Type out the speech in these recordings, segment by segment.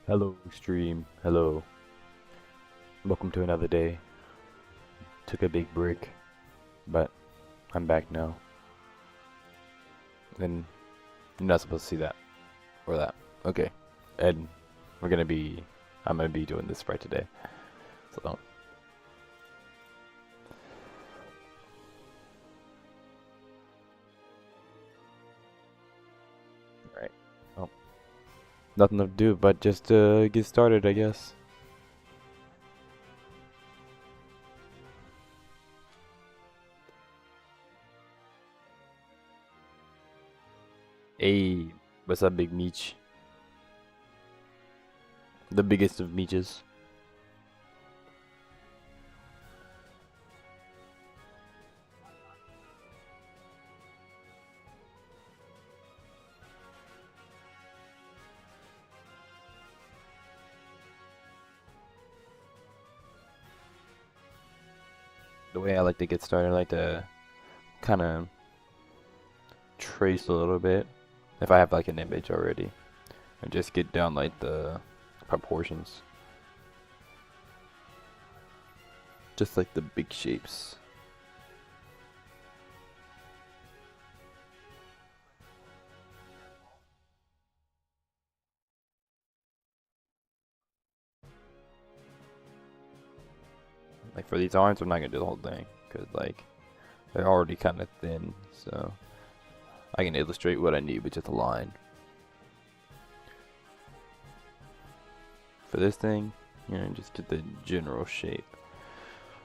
Hello, stream. Hello. Welcome to another day. Took a big break, but I'm back now. And you're not supposed to see that or that. Okay. And I'm gonna be doing this Sprite today. So, right. Well, nothing to do but just get started, I guess. Hey, what's up, Big Meech? The biggest of Meeches. The way I like to get started, I like to kind of trace a little bit if I have like an image already and just get down like the proportions, just like the big shapes. Like for these arms, I'm not gonna do the whole thing because like they're already kind of thin, so I can illustrate what I need with just a line. For this thing, just get the general shape.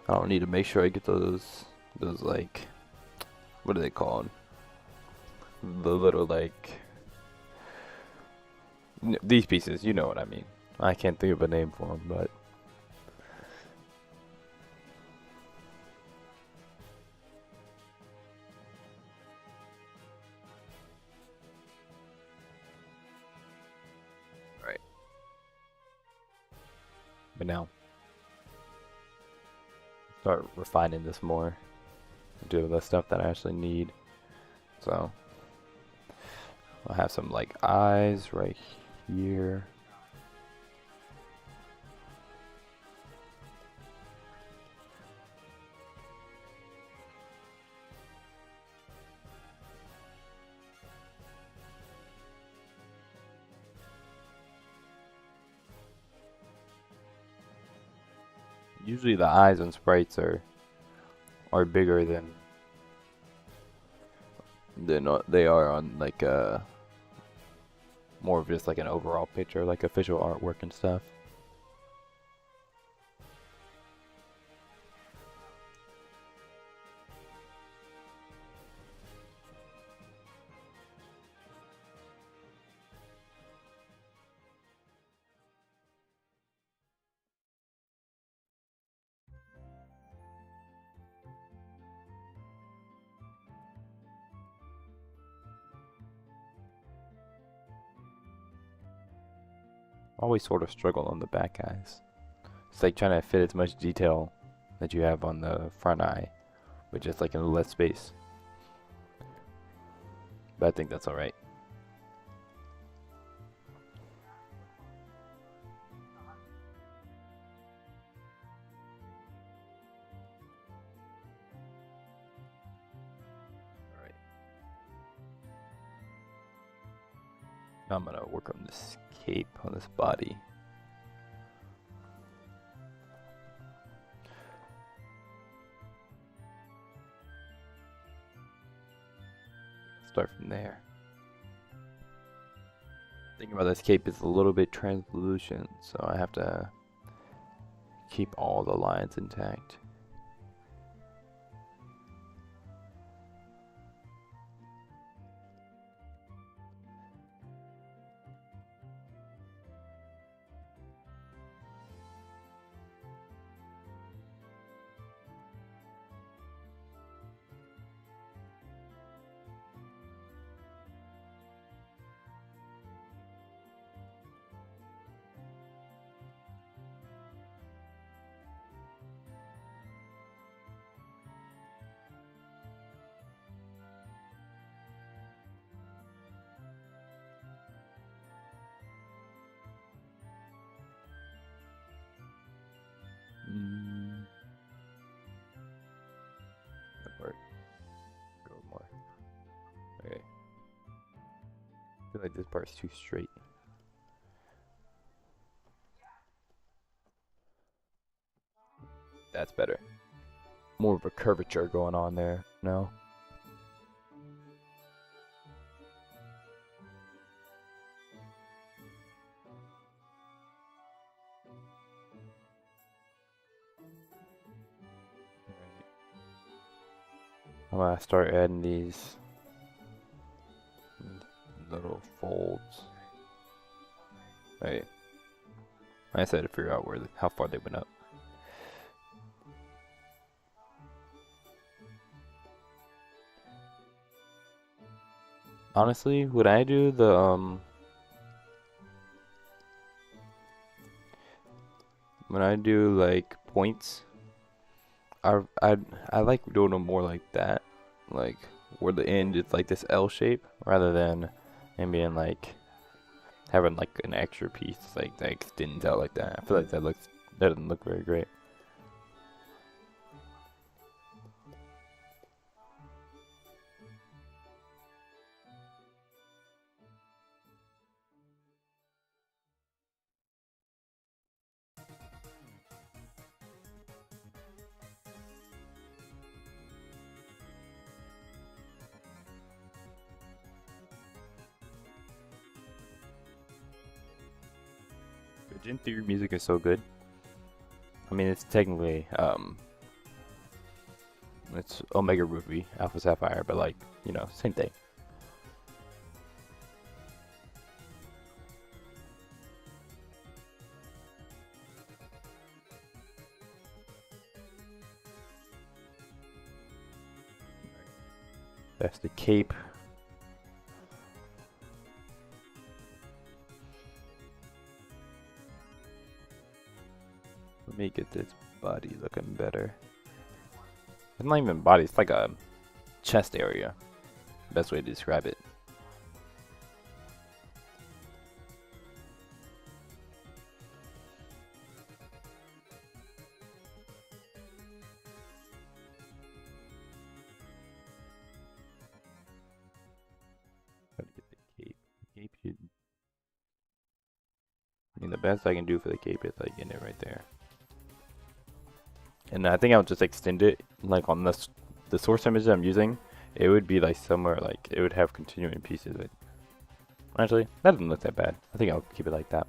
I don't need to make sure I get those like, what are they called? The little like these pieces. You know what I mean. I can't think of a name for them, but right. But now, start refining this more. Do the stuff that I actually need. So I'll have some like eyes right here. Usually the eyes on sprites are bigger than they are on like more of just like an overall picture, like official artwork and stuff. Always sort of struggle on the back eyes. It's like trying to fit as much detail that you have on the front eye, but just like in less space. But I think that's alright. Alright. Now I'm gonna work on this cape on this body. Start from there. Thinking about this cape is a little bit translucent, so I have to keep all the lines intact. I feel like this part's too straight. That's better. More of a curvature going on there. No. I'm gonna start adding these little folds. Right. I just had to figure out how far they went up. Honestly, when I do the when I do like points, I like doing them more like that, like where the end is like this L shape, rather than and being like having like an extra piece like that extends out like that. I feel like that doesn't look very great. The Gen 3 music is so good. I mean, it's technically it's Omega Ruby, Alpha Sapphire, but like, you know, same thing. That's the cape. Let me get this body looking better. It's not even body, it's like a chest area. Best way to describe it. Try to get the cape. The cape should. I mean, the best I can do for the cape is like getting it right there. And I think I'll just extend it, like on the source image that I'm using, it would be like somewhere, like it would have continuing pieces. Actually, that doesn't look that bad. I think I'll keep it like that.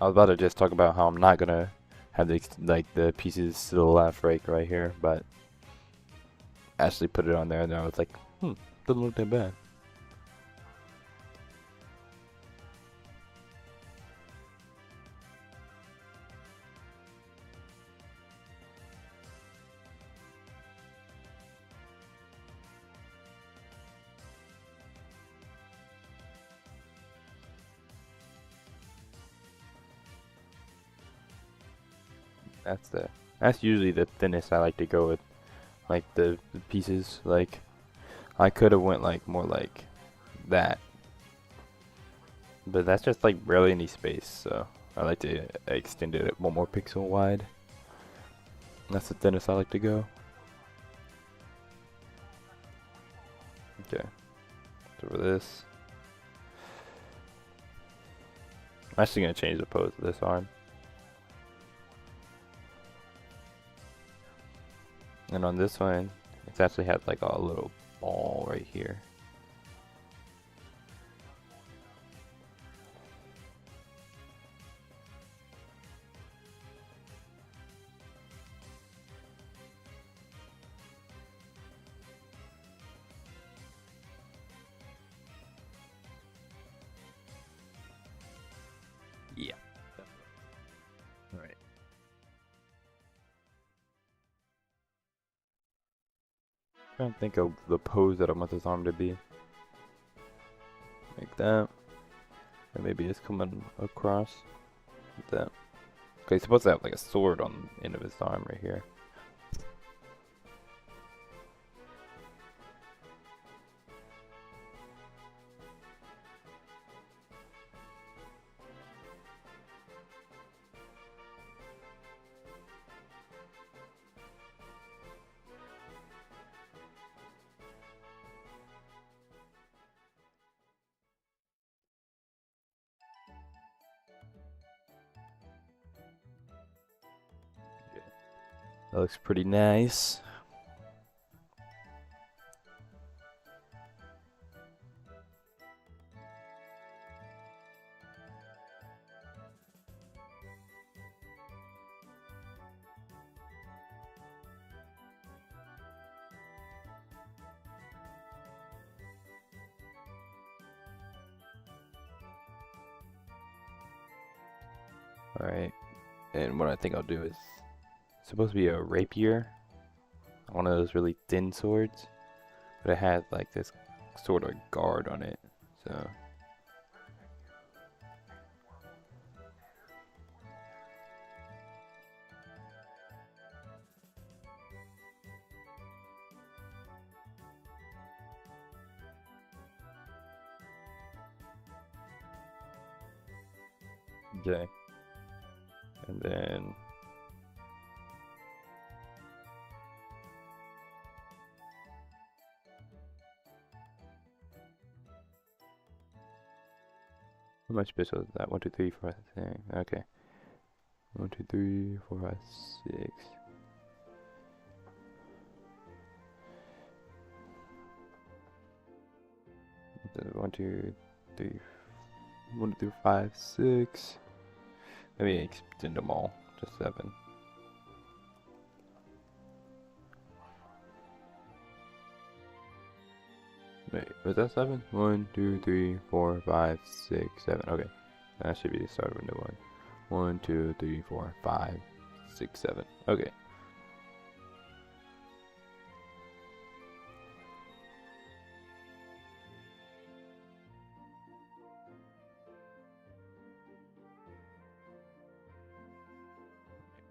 I was about to just talk about how I'm not gonna have the pieces to the left right here, but Ashley put it on there, and I was like, doesn't look that bad. That's usually the thinnest I like to go with, like the pieces. Like I could have went like more like that, but that's just like barely any space. So I like to extend it 1 more pixel wide. That's the thinnest I like to go. Okay, so for this, I'm actually gonna change the pose of this arm. And on this one, it actually has like a little ball right here. Yeah. All right. Trying to think of the pose that I want this arm to be. Like that. And maybe it's coming across. Like that. Okay, he's supposed to have like a sword on the end of his arm right here. That looks pretty nice. Alright, and what I think I'll do is, it's supposed to be a rapier, one of those really thin swords, but it has like this sort of guard on it, so. Okay, and then how much pixels is that? 1, 2, 3, 4, 5, 6. Okay. 1, 2, 3, 4, 5, 6. One, two, three, 1, 2, 5, 6. Let me extend them all to 7. Wait, was that 7? 1, 2, 3, 4, 5, 6, 7. Okay, that should be the start of a new one. 1, 2, 3, 4, 5, 6, 7. Okay.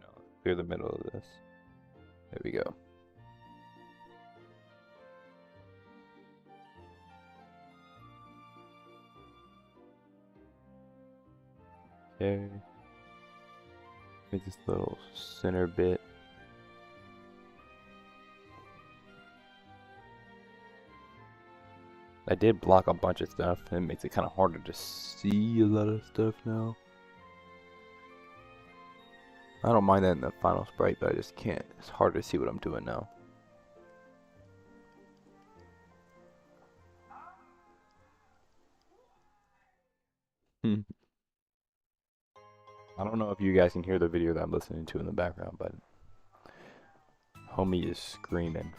Now clear the middle of this. There we go. Okay. Make this little center bit. I did block a bunch of stuff, and it makes it kind of harder to see a lot of stuff now. I don't mind that in the final sprite, but I just can't. It's hard to see what I'm doing now. I don't know if you guys can hear the video that I'm listening to in the background, but homie is screaming.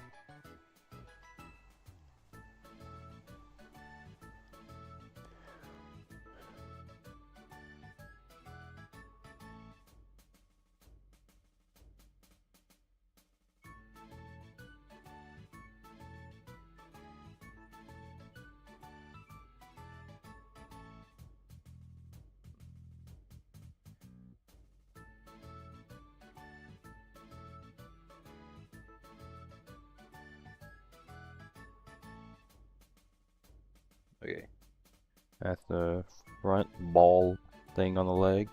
Okay, that's the front ball thing on the leg.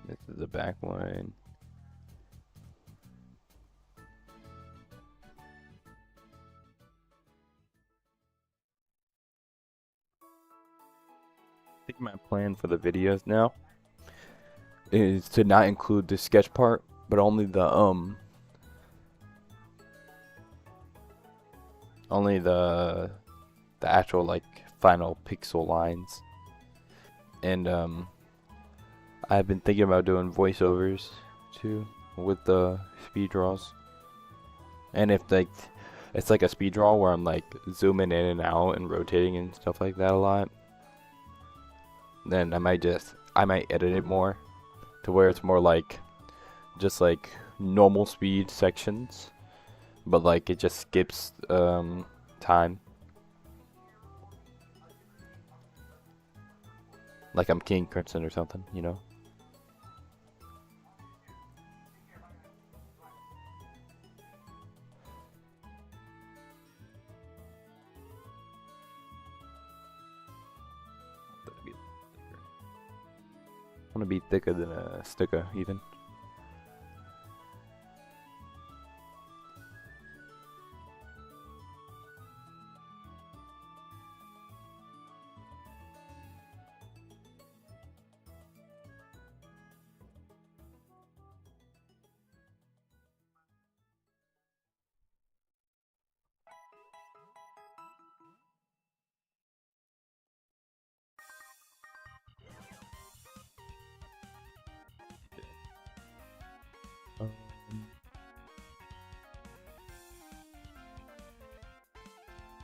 This is the back one. I think my plan for the videos now is to not include the sketch part, but only the actual like final pixel lines. And I've been thinking about doing voiceovers too with the speed draws. And if like it's like a speed draw where I'm like zooming in and out and rotating and stuff like that a lot, then I might edit it more to where it's more like just like normal speed sections, but like it just skips time. Like I'm King Crimson or something, you know? I want to be thicker than a sticker, even.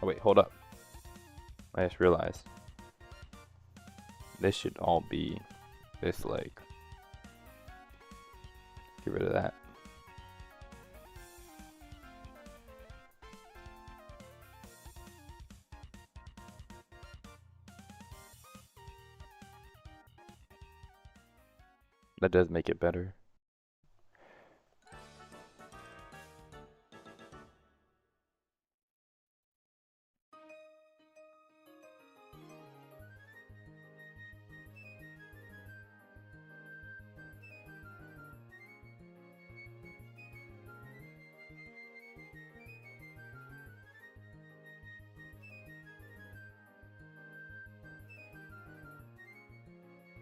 Oh wait, hold up. I just realized. This should all be this leg. Get rid of that. That does make it better.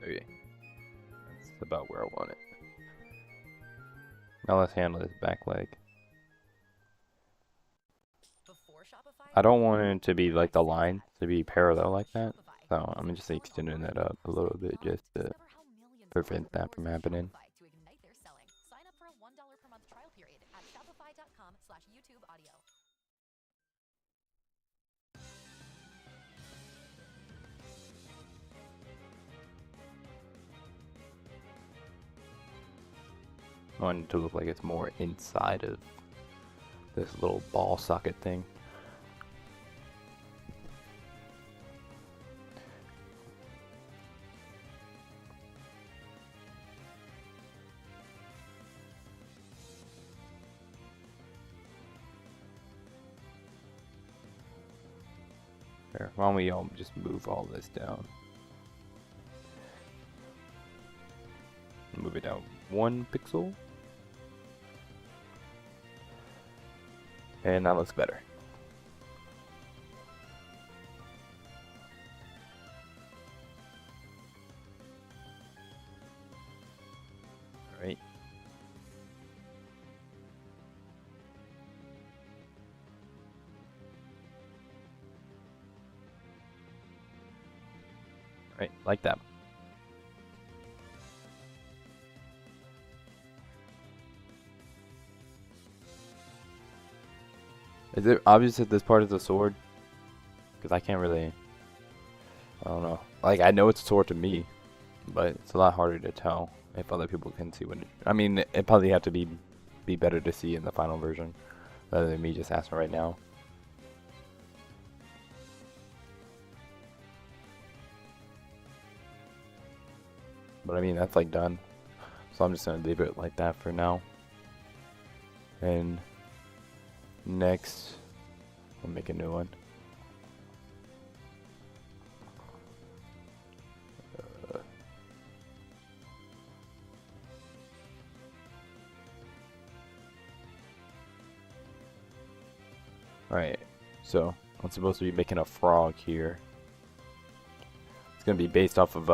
Okay. That's about where I want it. Now let's handle this back leg. I don't want it to be like the line to be parallel like that. So I'm just extending that up a little bit just to prevent that from happening. I want it to look like it's more inside of this little ball socket thing. Here, why don't we all just move all this down? Move it down 1 pixel. And that looks better. Alright. Alright, like that. Is it obvious that this part is a sword? Because I can't really... I don't know. Like, I know it's a sword to me, but it's a lot harder to tell if other people can see what it... I mean, it probably have to be better to see in the final version, rather than me just asking right now. But I mean, that's like done. So I'm just going to leave it like that for now. And... next, we'll make a new one. Alright, so I'm supposed to be making a frog here. It's gonna be based off of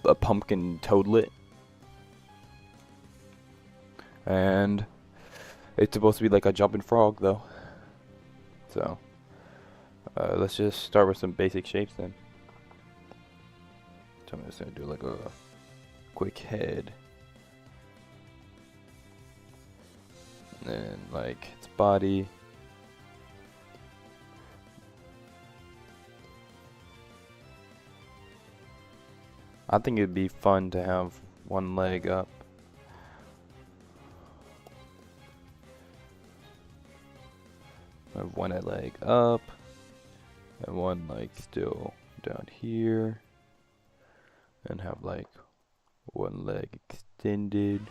a pumpkin toadlet. And it's supposed to be like a jumping frog though. So let's just start with some basic shapes then. So I'm just gonna do like a quick head. And then like its body. I think it'd be fun to have one leg up. Have one leg up and one leg still down here, and have like one leg extended.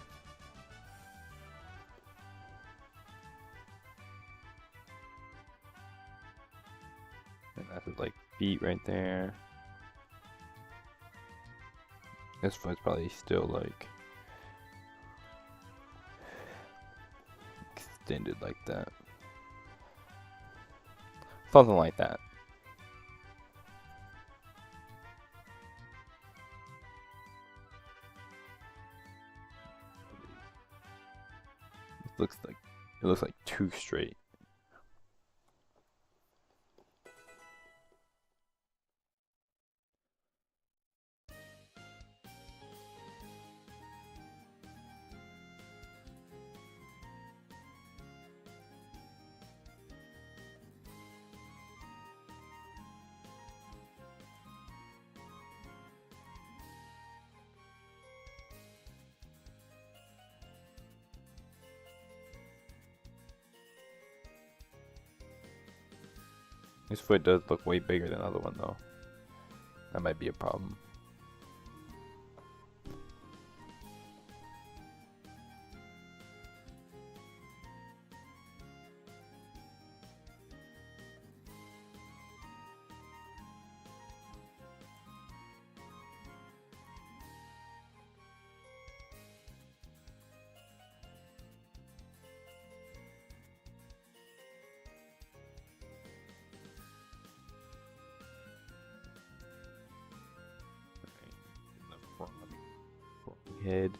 And that's his like feet right there. This foot's probably still like extended like that. Something like that. It looks like too straight. His foot does look way bigger than the other one though. That might be a problem. Head.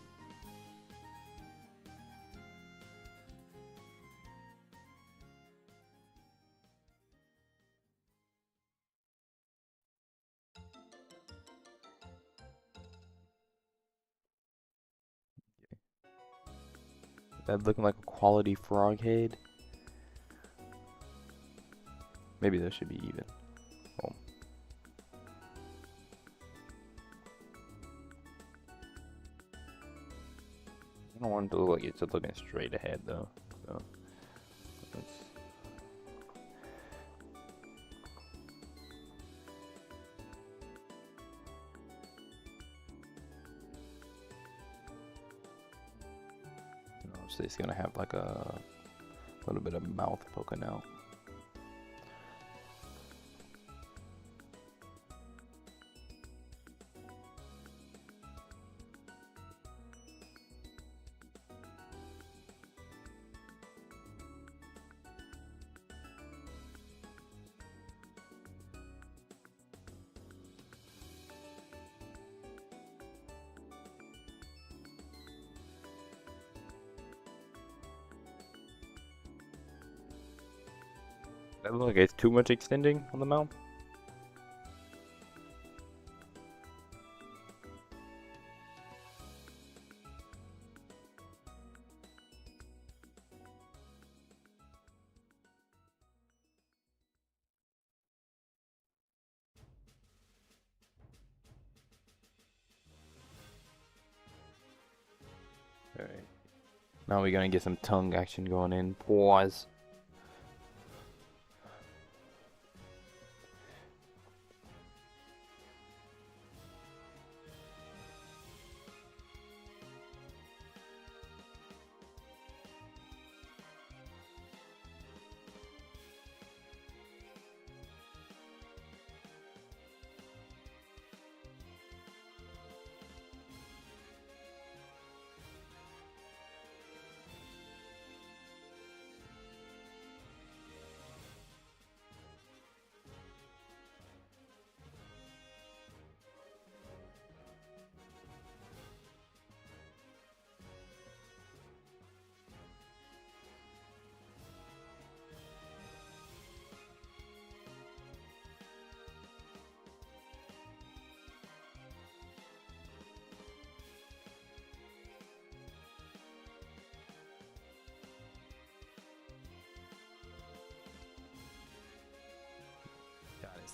That looking like a quality frog head. Maybe that should be even. Oh. I don't want it to look like it's just looking straight ahead though. So let's so it's gonna have like a little bit of mouth poking out. That looks like it's too much extending on the mouth. Alright. Now we're gonna get some tongue action going in. Pause.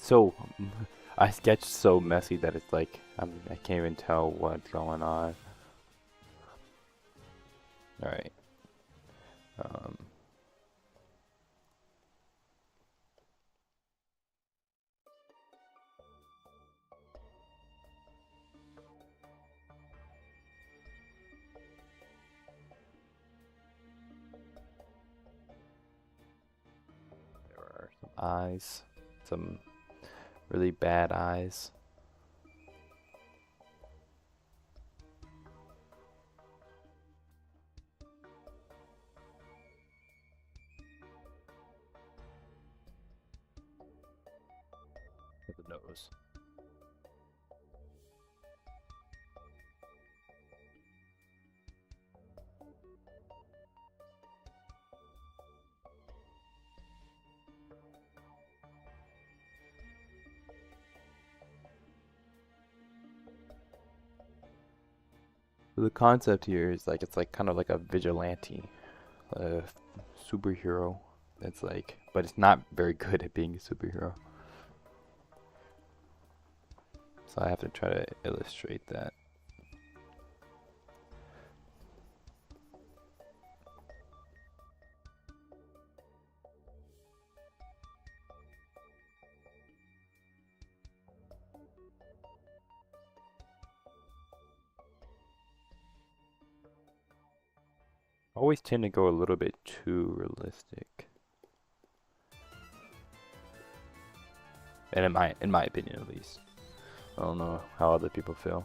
So, I sketched so messy that it's like I can't even tell what's going on. All right. There are some eyes, some really bad eyes. With the nose. So the concept here is like it's like kind of like a vigilante, a superhero. That's like, but it's not very good at being a superhero. So I have to try to illustrate that. always tend to go a little bit too realistic. And in my opinion at least. I don't know how other people feel.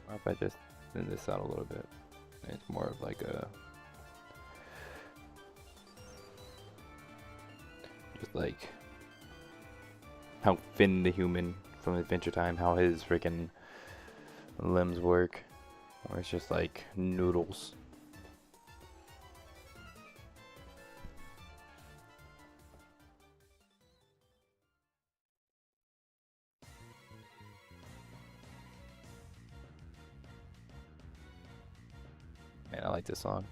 What if I just thin this out a little bit? It's more of like a just like how Finn the human from Adventure Time, how his freaking limbs work, or it's just like noodles. Man, I like this song.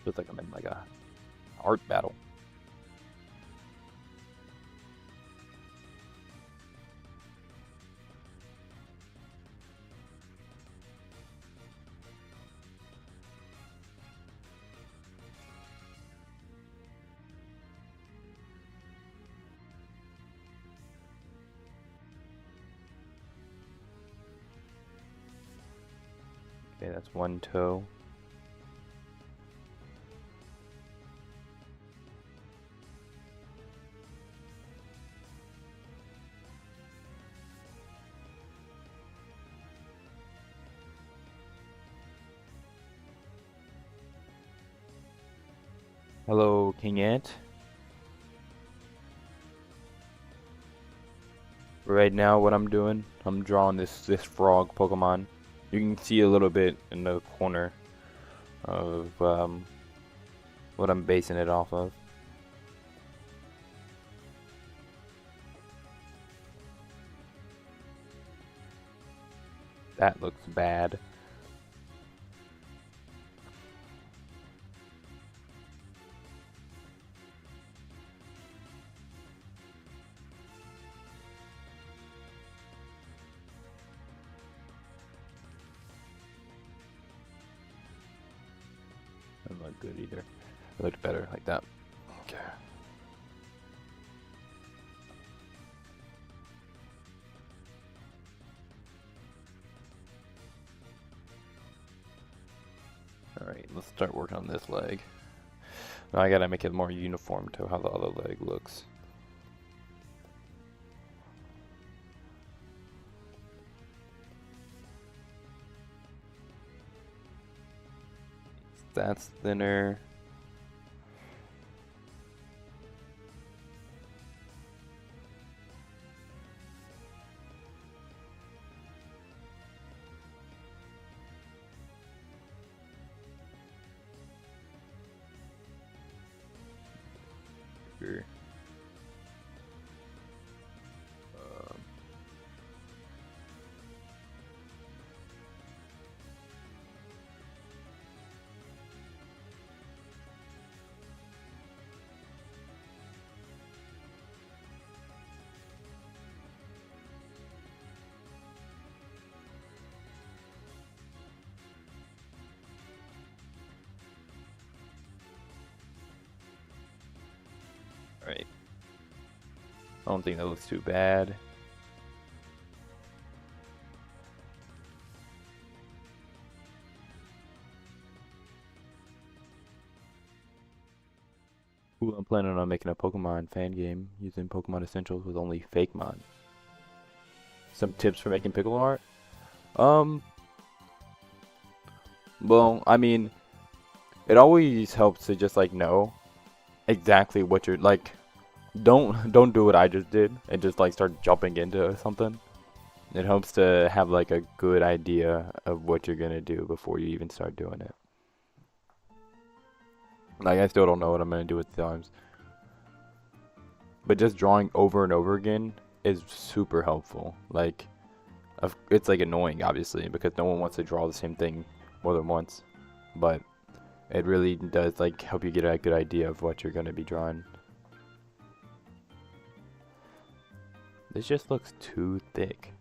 Feels like I'm in like a art battle. Okay, that's one toe. Hello, King Ant. Right now, what I'm doing, I'm drawing this frog Pokemon. You can see a little bit in the corner of what I'm basing it off of. That looks bad. Doesn't look good either. It looked better like that. Okay. Alright, let's start working on this leg. Now I gotta make it more uniform to how the other leg looks. That's thinner. Sure. Alright. I don't think that looks too bad. Ooh, I'm planning on making a Pokemon fan game using Pokemon Essentials with only Fakemon. Some tips for making pickle art? Well, I mean, it always helps to just like know exactly what you're like. Don't do what I just did and just like start jumping into something. It helps to have like a good idea of what you're gonna do before you even start doing it. Like I still don't know what I'm gonna do with the arms, but just drawing over and over again is super helpful. Like, it's like annoying obviously because no one wants to draw the same thing more than once, but it really does like help you get a good idea of what you're gonna be drawing. This just looks too thick.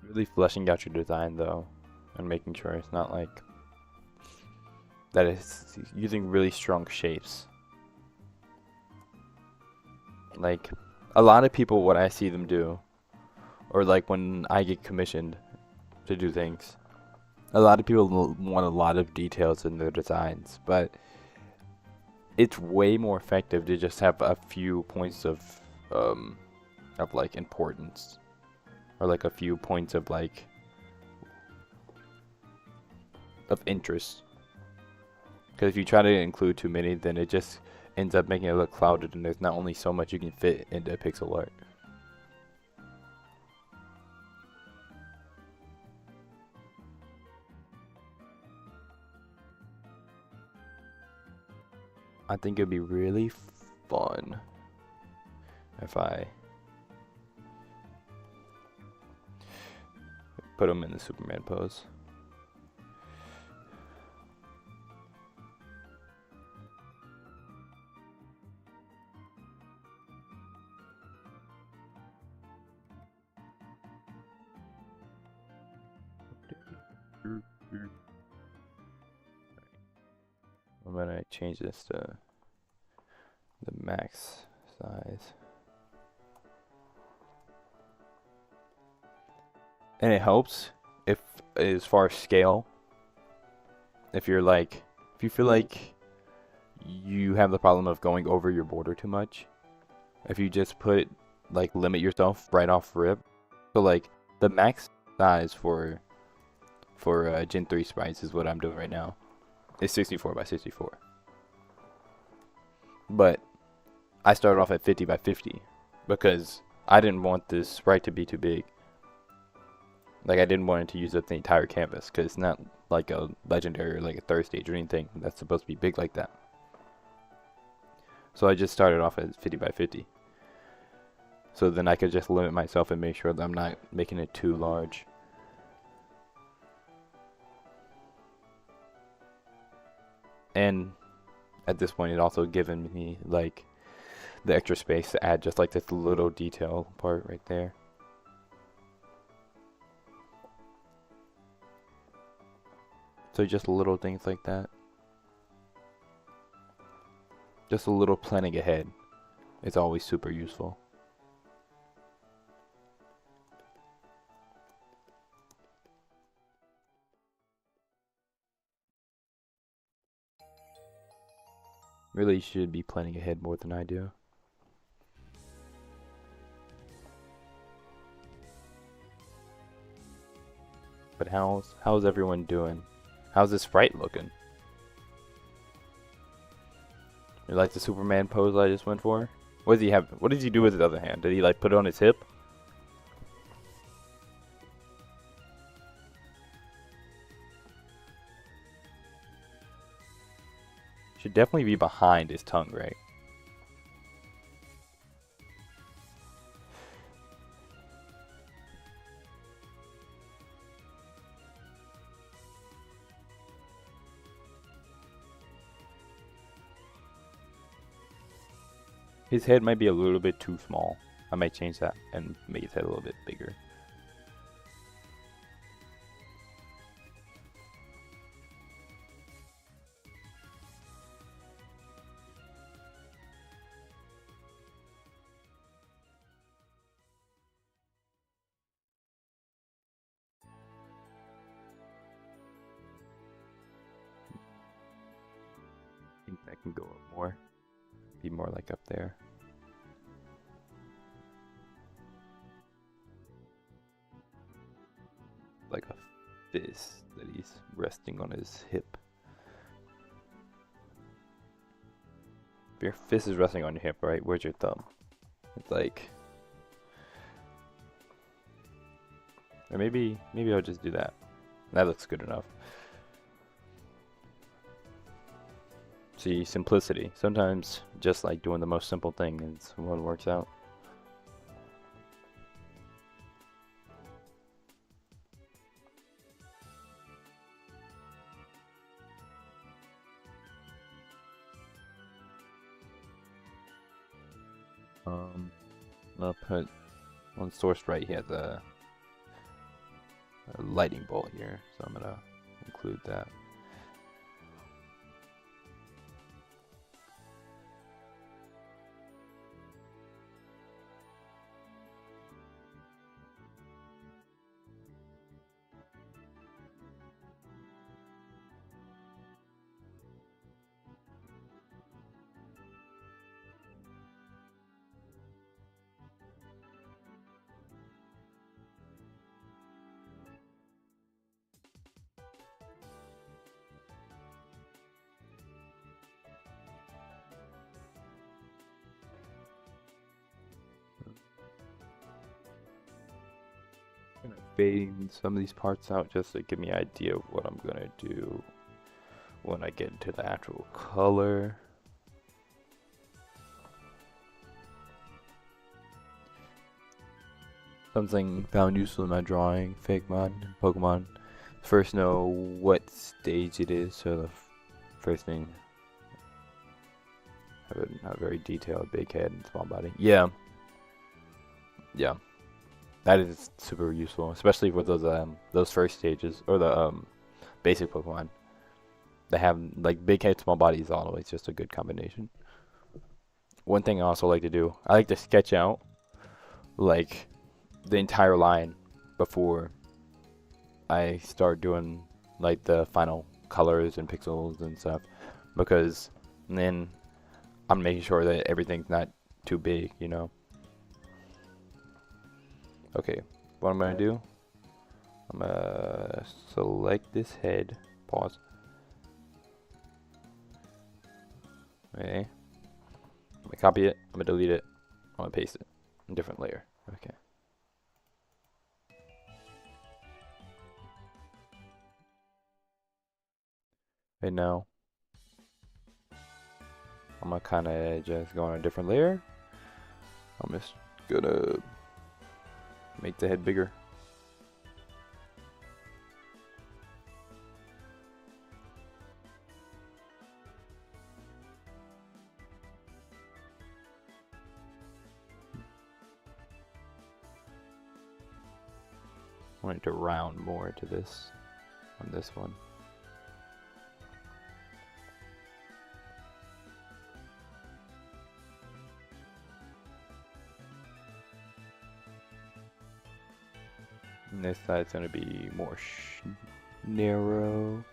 Really fleshing out your design though, and making sure it's not like that it's using really strong shapes. Like a lot of people, what I see them do, or like when I get commissioned to do things, a lot of people want a lot of details in their designs, but it's way more effective to just have a few points of like importance, or like a few points of like of interest. Because if you try to include too many, then it just ends up making it look clouded, and there's not only so much you can fit into pixel art. I think it'd be really fun if I put him in the Superman pose. I'm gonna change this to the max size. And it helps if, as far as scale, if you feel like you have the problem of going over your border too much, if you just limit yourself right off rip. So like the max size for Gen 3 sprites is what I'm doing right now. It's 64 by 64. But I started off at 50 by 50 because I didn't want this sprite to be too big. Like I didn't want it to use up the entire canvas, because it's not like a legendary or like a third stage or anything that's supposed to be big like that. So I just started off at 50 by 50. So then I could just limit myself and make sure that I'm not making it too large. And at this point, it also given me like the extra space to add just like this little detail part right there. So just little things like that. Just a little planning ahead is always super useful. Really should be planning ahead more than I do. But how's everyone doing? How's this sprite looking? You like the Superman pose I just went for? What does he have? What does he do with his other hand? Did he like put it on his hip? Should definitely be behind his tongue, right? His head might be a little bit too small. I might change that and make his head a little bit bigger. I think that can go up more. Be more like up there. Like a fist that he's resting on his hip. If your fist is resting on your hip, right? Where's your thumb? It's like, or maybe I'll just do that. That looks good enough. See, simplicity. Sometimes just like doing the most simple thing is what works out. I'll put on source right. He has a lightning bolt here, so I'm gonna include that. Gonna fade some of these parts out just to give me an idea of what I'm gonna do when I get into the actual color. Something found useful in my drawing, Fakemon, Pokemon. First know what stage it is, so the first thing, have a very detailed big head and small body. Yeah. Yeah. That is super useful, especially with those first stages, or the basic Pokemon. They have like big head, small body is always just a good combination. One thing I also like to do, I like to sketch out like the entire line before I start doing like the final colors and pixels and stuff, because then I'm making sure that everything's not too big, you know. Okay, what I'm gonna do, I'm gonna select this head, pause. Okay, I'm gonna copy it, I'm gonna delete it, I'm gonna paste it in a different layer. Okay. And now, I'm gonna kinda just go on a different layer. I'm just gonna make the head bigger. I want it to round more to this on this one. And this side's gonna be more narrow.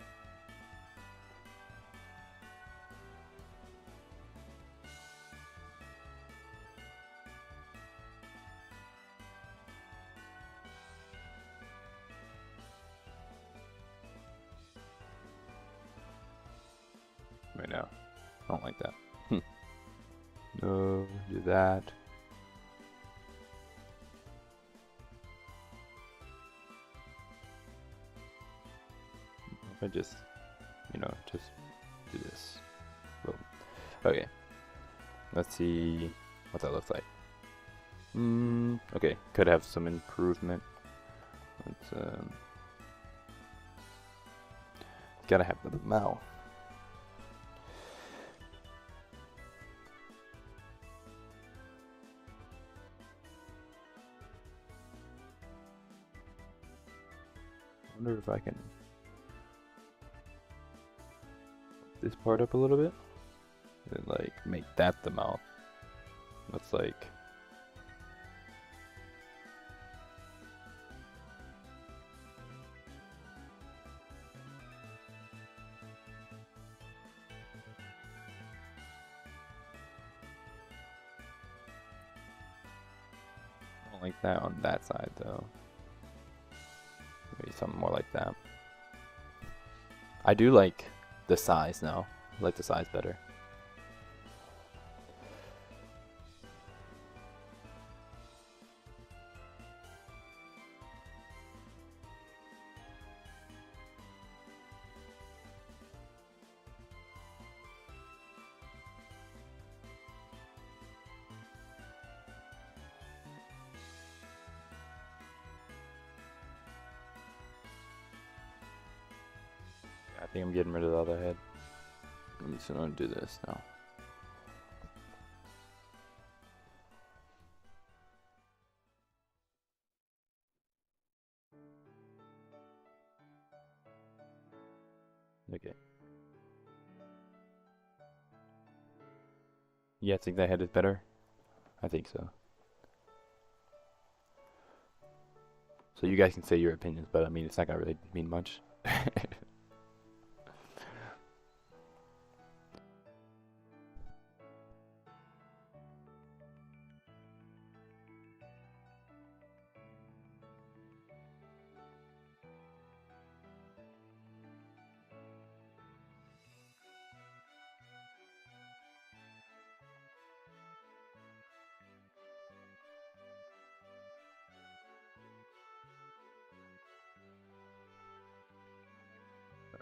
Right now, I don't like that. No, do that. I just, just do this. Boom. Okay. Let's see what that looks like. Okay, could have some improvement. Let's, gotta have the mouth. I wonder if I can this part up a little bit and like make that the mouth. Looks like I don't like that on that side though. Maybe something more like that. I do like the size now. I like the size better. think I'm getting rid of the other head. Let me just undo this now. Okay. Yeah, I think that head is better. I think so. So you guys can say your opinions, but I mean, it's not gonna really mean much.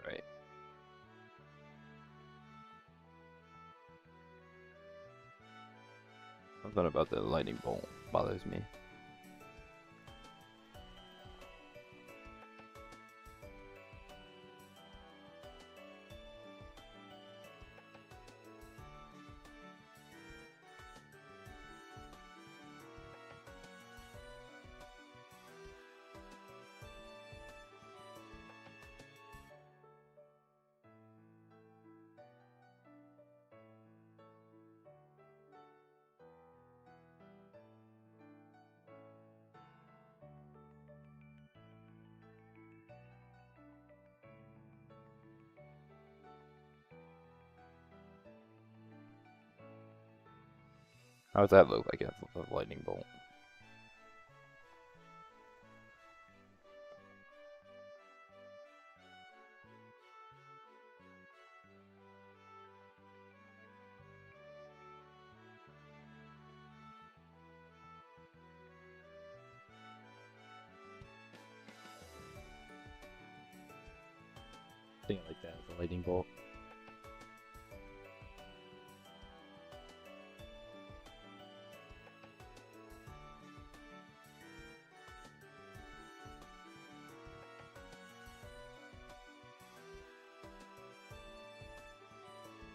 Alright. Something about the lightning bolt bothers me. How does that look like a lightning bolt? I think I like that as a lightning bolt.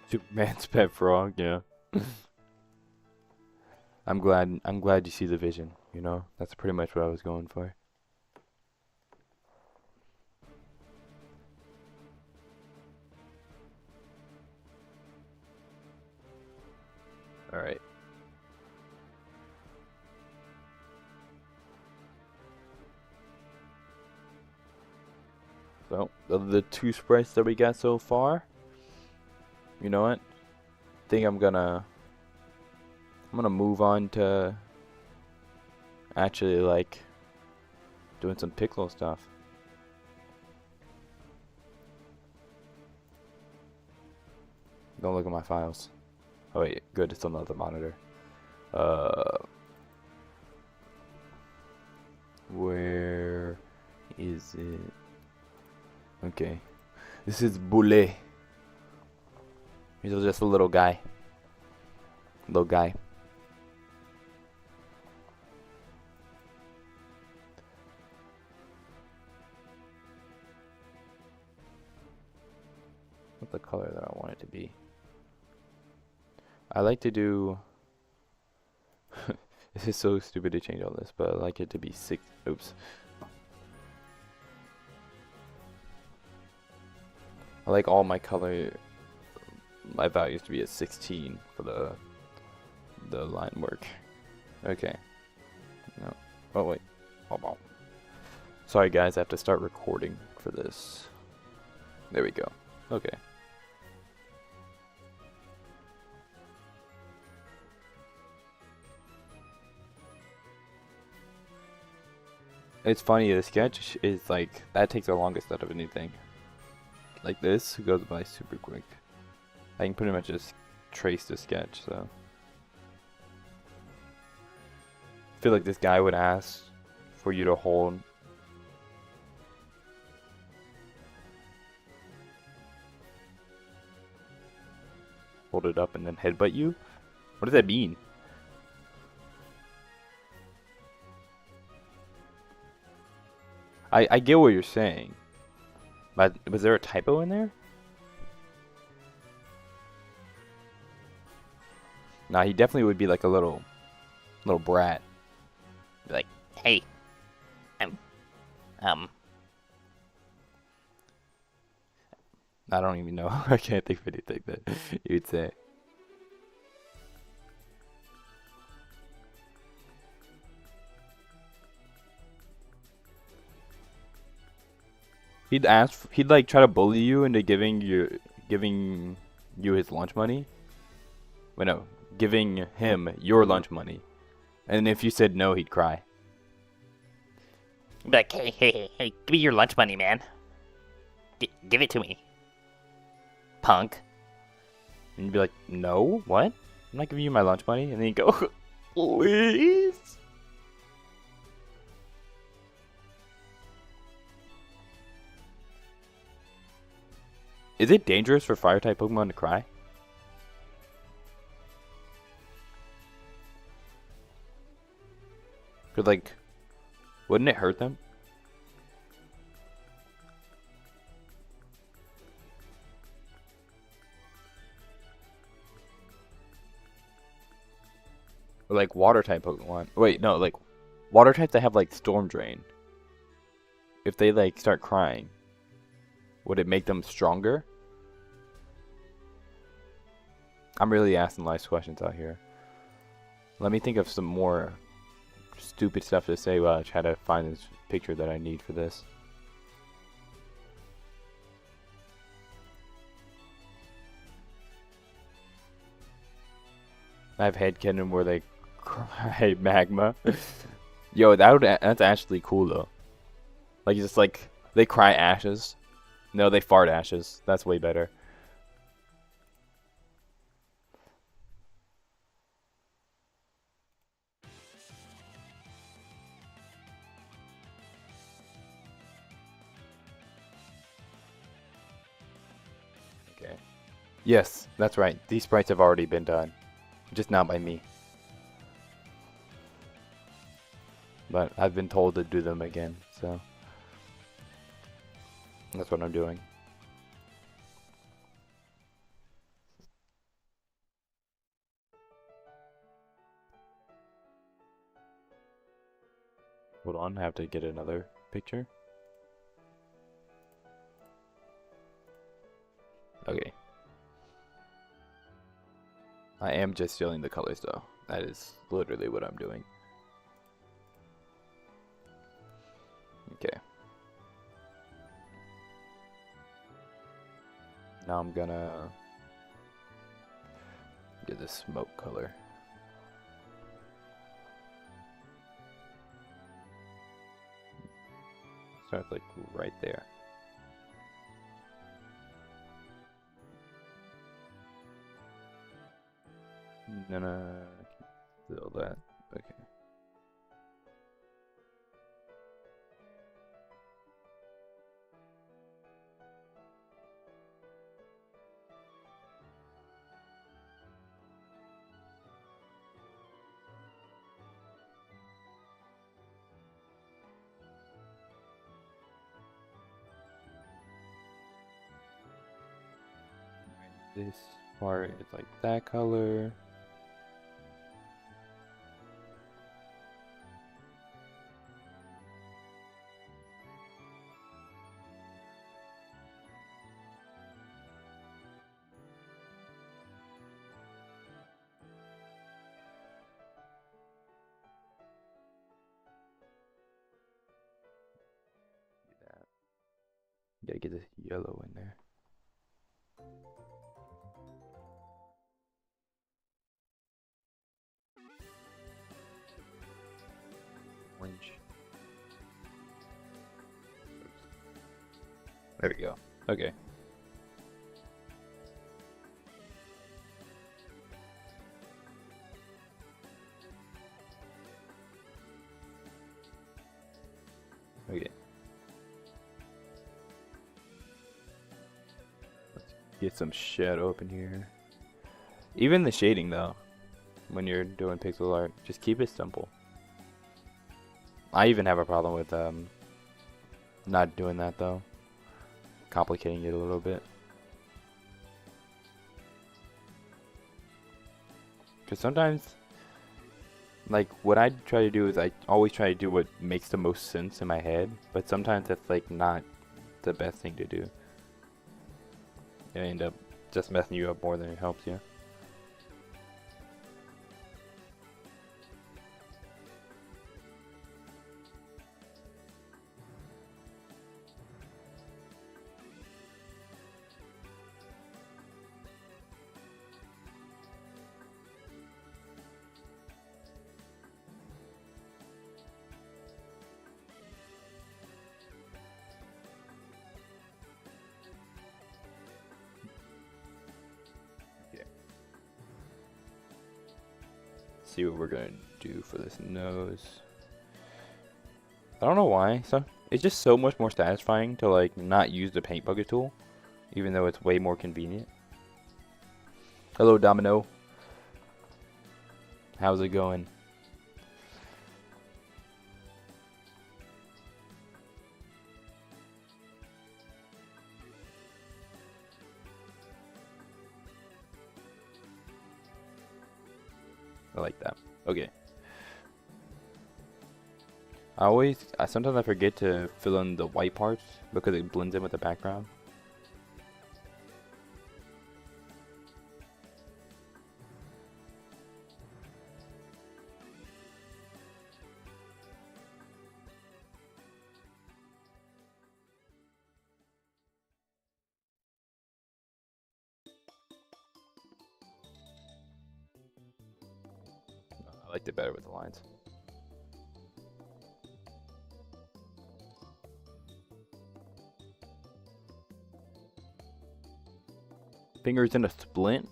Superman's pet frog, yeah. I'm glad you see the vision, you know? That's pretty much what I was going for. Alright. So, the two sprites that we got so far, you know what? I think I'm gonna move on to actually like doing some Piccolo stuff. Don't look at my files. Oh wait, good, it's on the other monitor. Where is it? Okay. This is Boule. He's just a little guy. Little guy. What's the color that I want it to be? I like to do... This is so stupid to change all this, but I like it to be 6... Oops. I like all my color... My values to be at 16 for the line work. Okay. No. Oh wait. Hold on. Sorry guys, I have to start recording for this. There we go. Okay. It's funny, the sketch is like, that takes the longest out of anything. Like this goes by super quick. I can pretty much just trace the sketch, so. I feel like this guy would ask for you to hold. Hold it up and then headbutt you? What does that mean? I get what you're saying. But was there a typo in there? Nah, he definitely would be like a little brat. Be like, hey, I'm, I don't even know. I can't think of anything that you'd say. He'd like try to bully you into giving you his lunch money. Wait, no, giving him your lunch money. And if you said no, he'd cry. be like, hey, give me your lunch money, man. Give it to me, punk. And you'd be like, no, what? I'm not giving you my lunch money. And then you go, please. Is it dangerous for fire type Pokemon to cry? Cause like, wouldn't it hurt them? Or like water type Pokemon. Wait, no, like water types that have like Storm Drain. If they like start crying, would it make them stronger? I'm really asking nice questions out here. Let me think of some more stupid stuff to say while I try to find this picture that I need for this. I have headcanon where they cry magma. Yo, that's actually cool though. Like just like they cry ashes. No, they fart ashes. That's way better. Okay. Yes, that's right. These sprites have already been done. Just not by me. But I've been told to do them again, so that's what I'm doing. Hold on, I have to get another picture. Okay. I am just filling the colors though. That is literally what I'm doing. Okay. Now I'm gonna get the smoke color. Starts like right there. No, still that. Okay. This part is like that color. Do that. Gotta get this yellow in there. Orange. There we go. Okay. Okay. Let's get some shadow up in here. Even the shading though, when you're doing pixel art, just keep it simple. I even have a problem with not doing that though. Complicating it a little bit. Because sometimes, like, what I try to do is I always try to do what makes the most sense in my head, but sometimes that's, like, not the best thing to do. It end up just messing you up more than it helps you. See what we're gonna do for this nose. I don't know why. So it's just so much more satisfying to like not use the paint bucket tool, even though it's way more convenient. Hello, Domino. How's it going? I like that. Okay. Sometimes I forget to fill in the white parts because it blends in with the background. I liked it better with the lines. Fingers in a splint?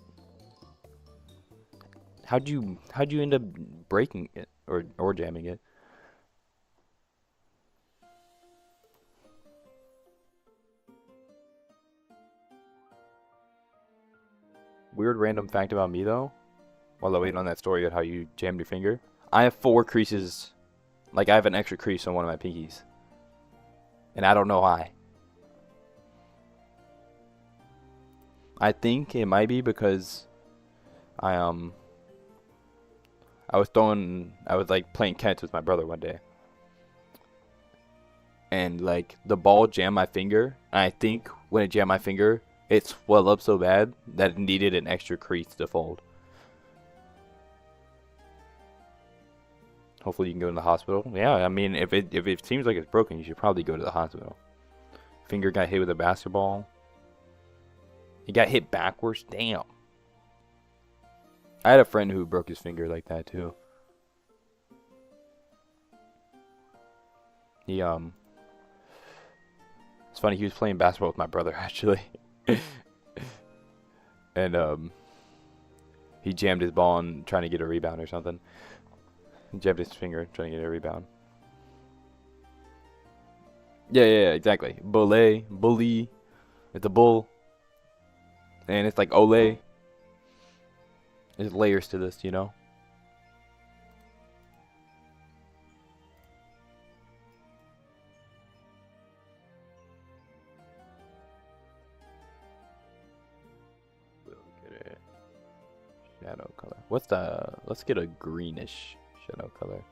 How'd you end up breaking it or jamming it? Weird random fact about me though, while I wait on that story of how you jammed your finger. I have 4 creases, like I have an extra crease on one of my pinkies. And I don't know why. I think it might be because I was like playing catch with my brother one day. And like the ball jammed my finger, and I think when it jammed my finger, it swelled up so bad that it needed an extra crease to fold. Hopefully you can go to the hospital. Yeah, I mean if it seems like it's broken, you should probably go to the hospital. Finger got hit with a basketball. He got hit backwards. Damn. I had a friend who broke his finger like that too. It's funny, he was playing basketball with my brother actually. And he jammed his ball on trying to get a rebound or something. He jammed his finger trying to get a rebound. Yeah, exactly. Bully. It's a bull. And it's like Olay. There's layers to this, you know? We'll get a shadow color. Let's get a greenish shadow color.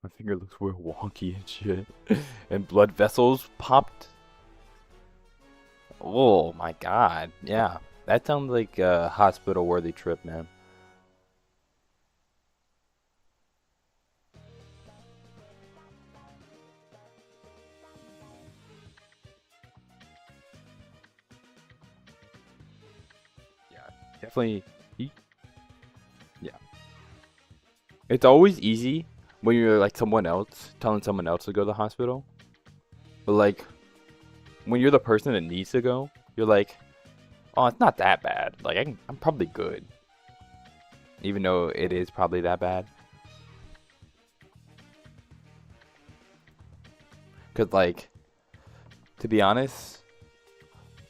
My finger looks real wonky and shit. And blood vessels popped. Oh my god. Yeah. That sounds like a hospital worthy trip, man. Yeah. Definitely. Yeah. It's always easy when you're like someone else telling someone else to go to the hospital. But like when you're the person that needs to go, you're like, oh, it's not that bad. Like I'm probably good. Even though it is probably that bad. Cause like, to be honest,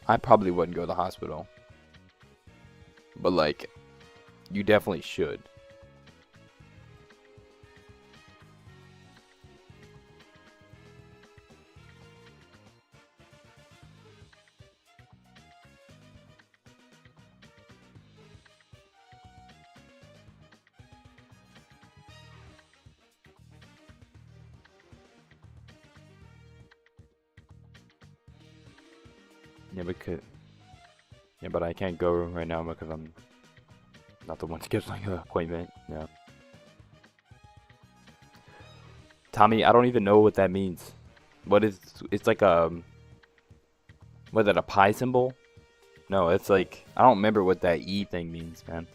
I probably wouldn't go to the hospital. But like, you definitely should. Yeah, but I can't go right now because I'm not the one scheduling an appointment. Yeah. Tommy, I don't even know what that means. What is? It's like what is that? A pi symbol? No, it's like I don't remember what that E thing means, man.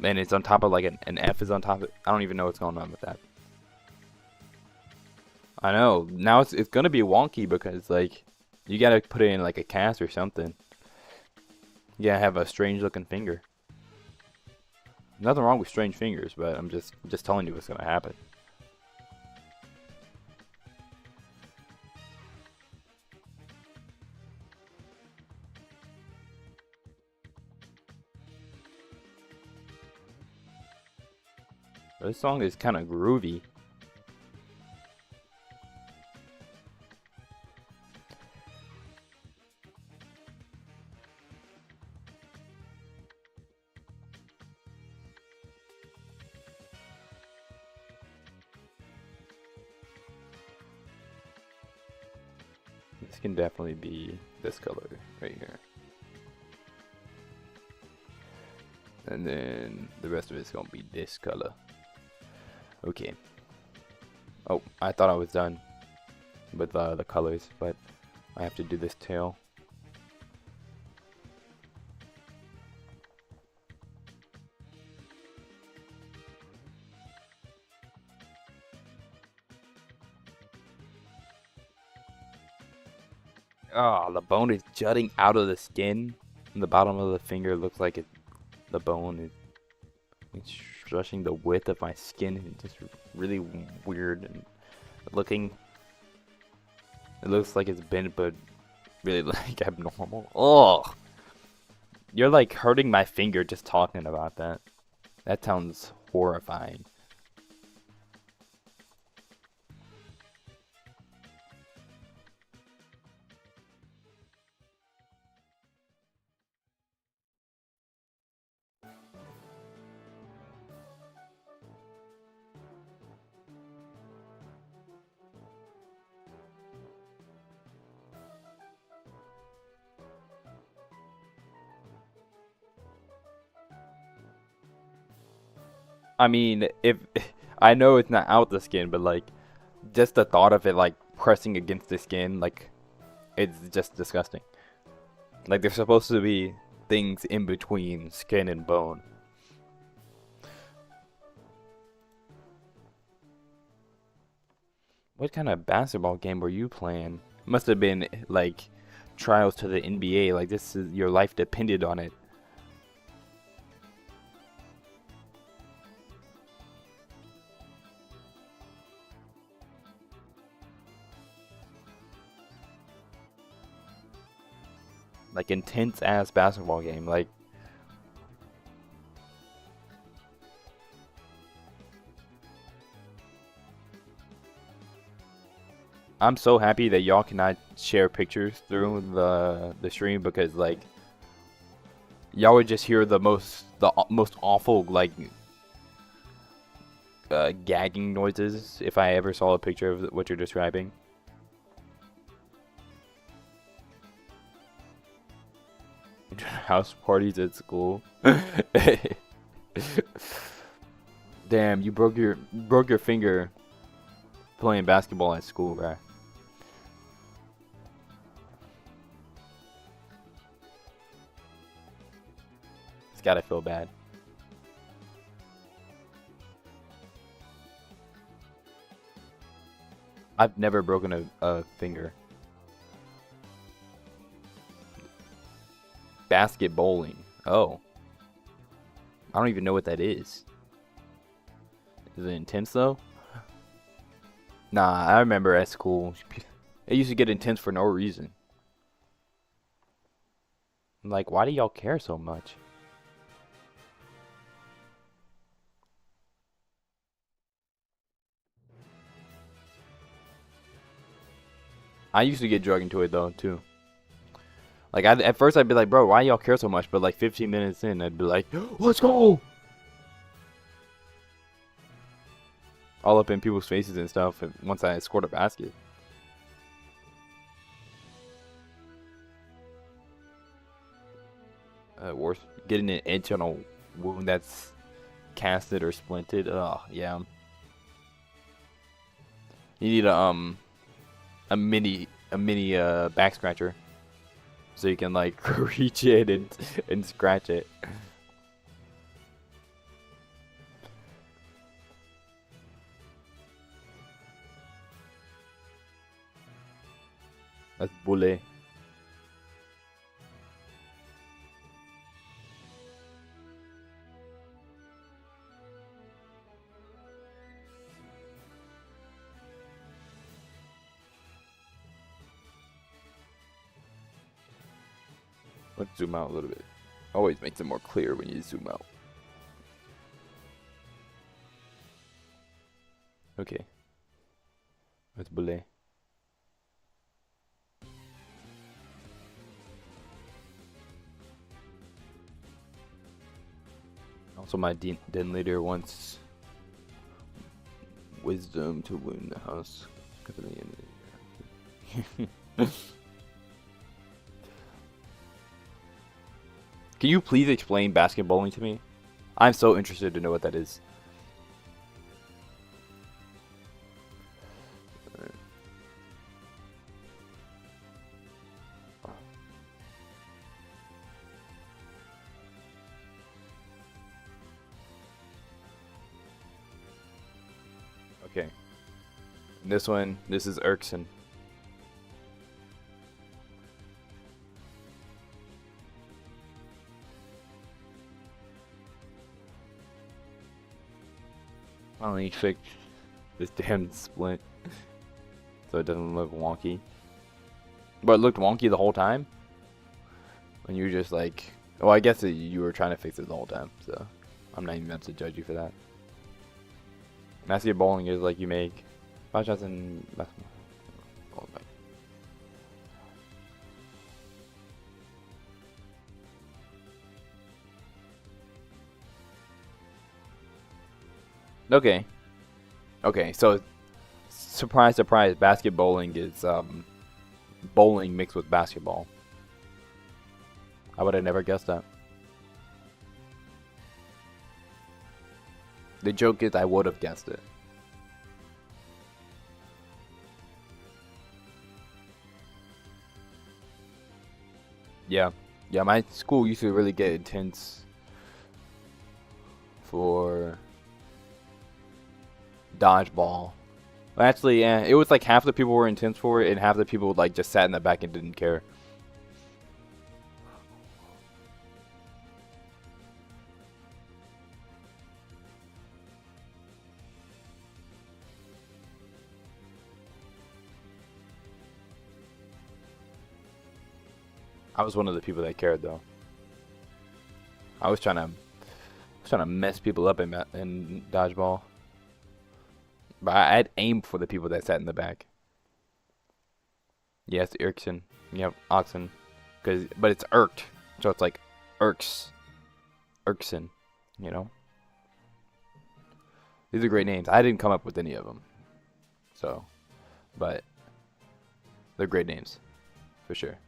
And it's on top of like an F is on top of it. I don't even know what's going on with that. I know. Now it's gonna be wonky because like you gotta put it in like a cast or something. You gotta have a strange looking finger. Nothing wrong with strange fingers, but I'm just telling you what's gonna happen. This song is kind of groovy. This can definitely be this color right here. And then the rest of it's gonna be this color. Okay. Oh, I thought I was done with the colors, but I have to do this tail. Oh, the bone is jutting out of the skin. And the bottom of the finger looks like the bone is it's stretching the width of my skin. It's just really weird and looking. It looks like it's bent, but really like abnormal. Oh, you're like hurting my finger just talking about that. That sounds horrifying. I mean, if I know it's not out the skin, but like just the thought of it like pressing against the skin, like it's just disgusting. Like there's supposed to be things in between skin and bone. What kind of basketball game were you playing? Must have been like trials to the NBA. Like this is your life depended on it. Like intense ass basketball game. Like I'm so happy that y'all cannot share pictures through the stream because like y'all would just hear the most awful like gagging noises if I ever saw a picture of what you're describing. House parties at school. Damn, you broke your finger playing basketball at school, bruh. It's gotta feel bad. I've never broken a finger. Basket bowling. Oh. I don't even know what that is. Is it intense though? Nah, I remember at school. It used to get intense for no reason. Like, why do y'all care so much? I used to get drug into it though, too. Like, at first I'd be like, bro, why y'all care so much? But like 15 minutes in, I'd be like, let's go! All up in people's faces and stuff once I scored a basket. worse. Getting an itch on a wound that's casted or splinted. Oh yeah. You need a mini back scratcher, so you can like reach in and scratch it. That's bully. Let's zoom out a little bit. Always makes it more clear when you zoom out. Okay. That's bully. Also, my den leader wants wisdom to wound the house. Can you please explain basketballing to me? I'm so interested to know what that is. Okay. This is Erkson. Finally fixed this damn splint so it doesn't look wonky. But it looked wonky the whole time. And you were just like, well, I guess you were trying to fix it the whole time, so I'm not even meant to judge you for that. Basketballing is like you make 5 shots in basketball. Okay. Okay, so surprise, surprise, basketballing is bowling mixed with basketball. I would have never guessed that. The joke is I would have guessed it. Yeah. Yeah, my school used to really get intense for dodgeball. Well, actually, yeah, it was like half the people were intense for it and half the people like just sat in the back and didn't care. I was one of the people that cared though. I was trying to mess people up in dodgeball. But I'd aim for the people that sat in the back. Yes, Erkson. Yep, Oxen. But it's irked. So it's like Erkson, you know? These are great names. I didn't come up with any of them. So, but they're great names. For sure.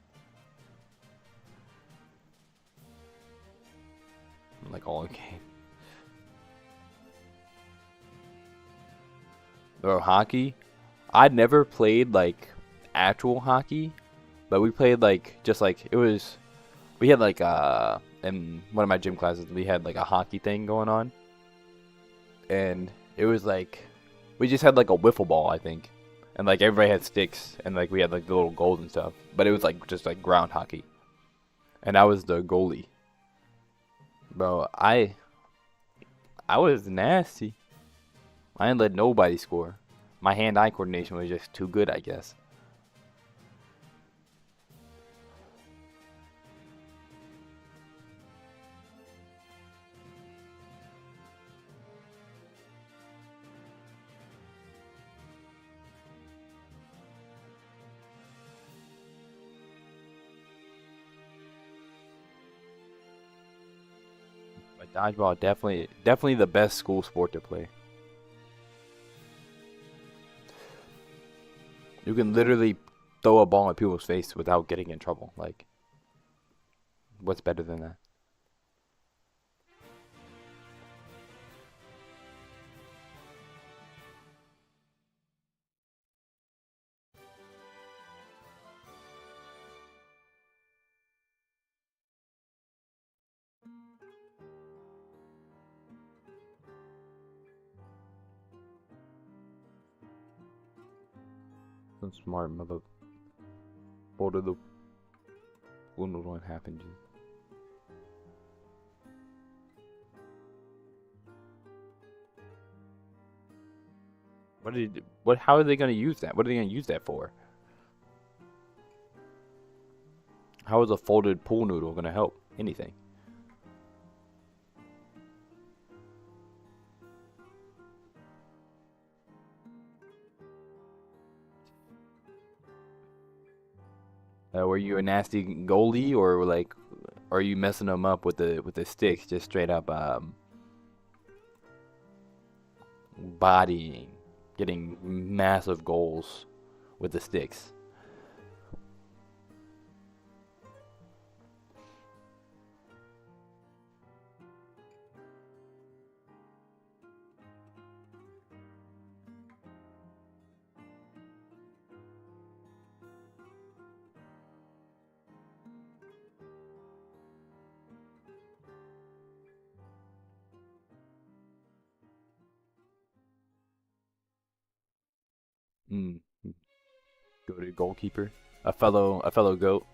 Like all okay. Or hockey. I'd never played like actual hockey, but we played like just like it was. We had like in one of my gym classes we had like a hockey thing going on, and it was like we just had like a wiffle ball I think, and like everybody had sticks and like we had like the little goals and stuff, but it was like just like ground hockey, and I was the goalie. Bro, I was nasty. I didn't let nobody score. My hand-eye coordination was just too good, I guess. But dodgeball definitely the best school sport to play. You can literally throw a ball at people's face without getting in trouble. Like, what's better than that? So smart, mother. Folded the pool noodle in half and just. What? How are they gonna use that? What are they gonna use that for? How is a folded pool noodle gonna help anything? Were you a nasty goalie, or like, are you messing them up with the sticks, just straight up bodying, getting massive goals with the sticks? Mm. Go to goalkeeper, a fellow goat.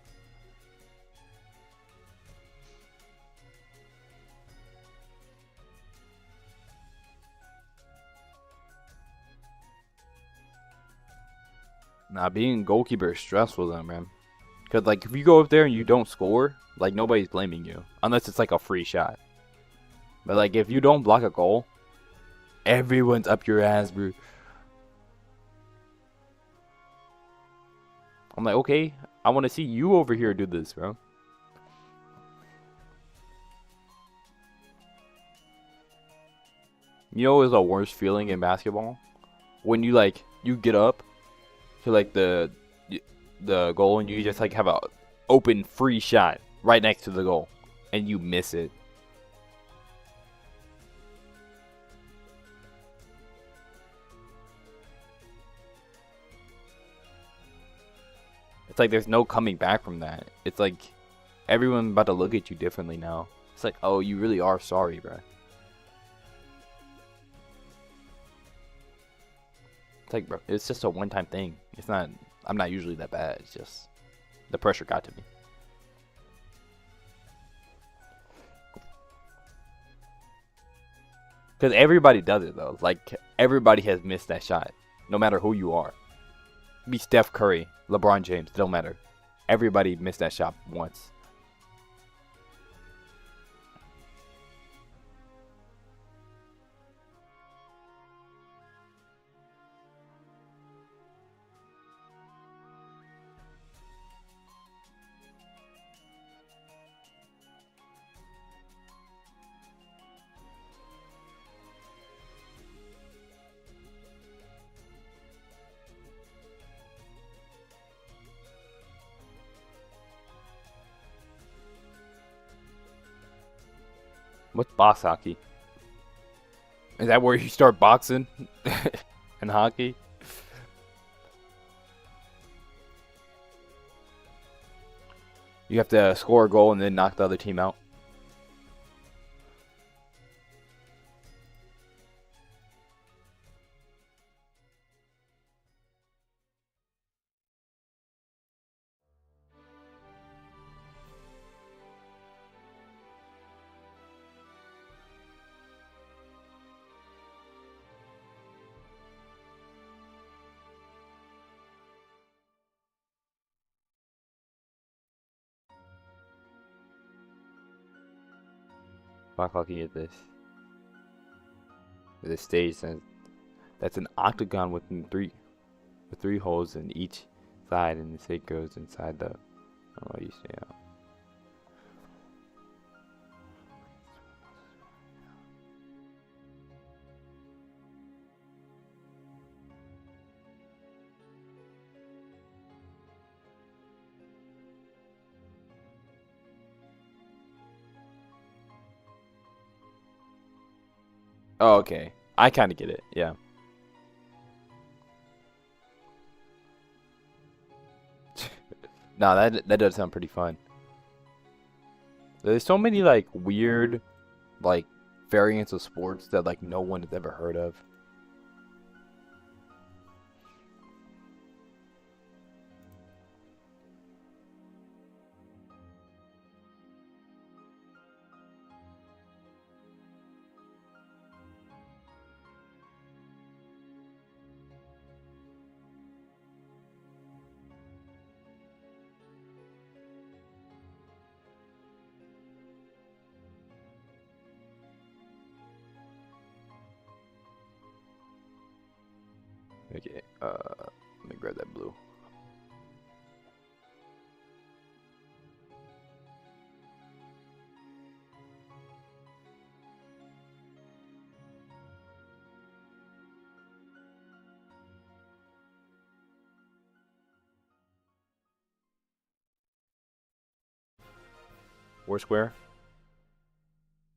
Nah, being goalkeeper is stressful though, man. Cause like if you go up there and you don't score, like nobody's blaming you unless it's like a free shot. But like if you don't block a goal, everyone's up your ass, bro. I'm like, okay, I want to see you over here do this, bro. You know what is the worst feeling in basketball? When you get up to like the goal and you just like have a open free shot right next to the goal and you miss it. It's like there's no coming back from that. It's like everyone's about to look at you differently now. It's like, oh, you really are sorry, bro. It's like, bro, it's just a one-time thing. It's not. I'm not usually that bad. It's just the pressure got to me. Because everybody does it though. Like everybody has missed that shot, no matter who you are. Be Steph Curry, LeBron James, don't matter. Everybody missed that shot once. What's box hockey? Is that where you start boxing in hockey? You have to score a goal and then knock the other team out. Box hockey is this. This stage, and that's an octagon with three holes in each side, and the stick goes inside the. Oh, you say out. Oh, okay. I kind of get it. Yeah. Nah, that does sound pretty fun. There's so many like weird, like variants of sports that like no one has ever heard of. Okay, let me grab that blue. Foursquare?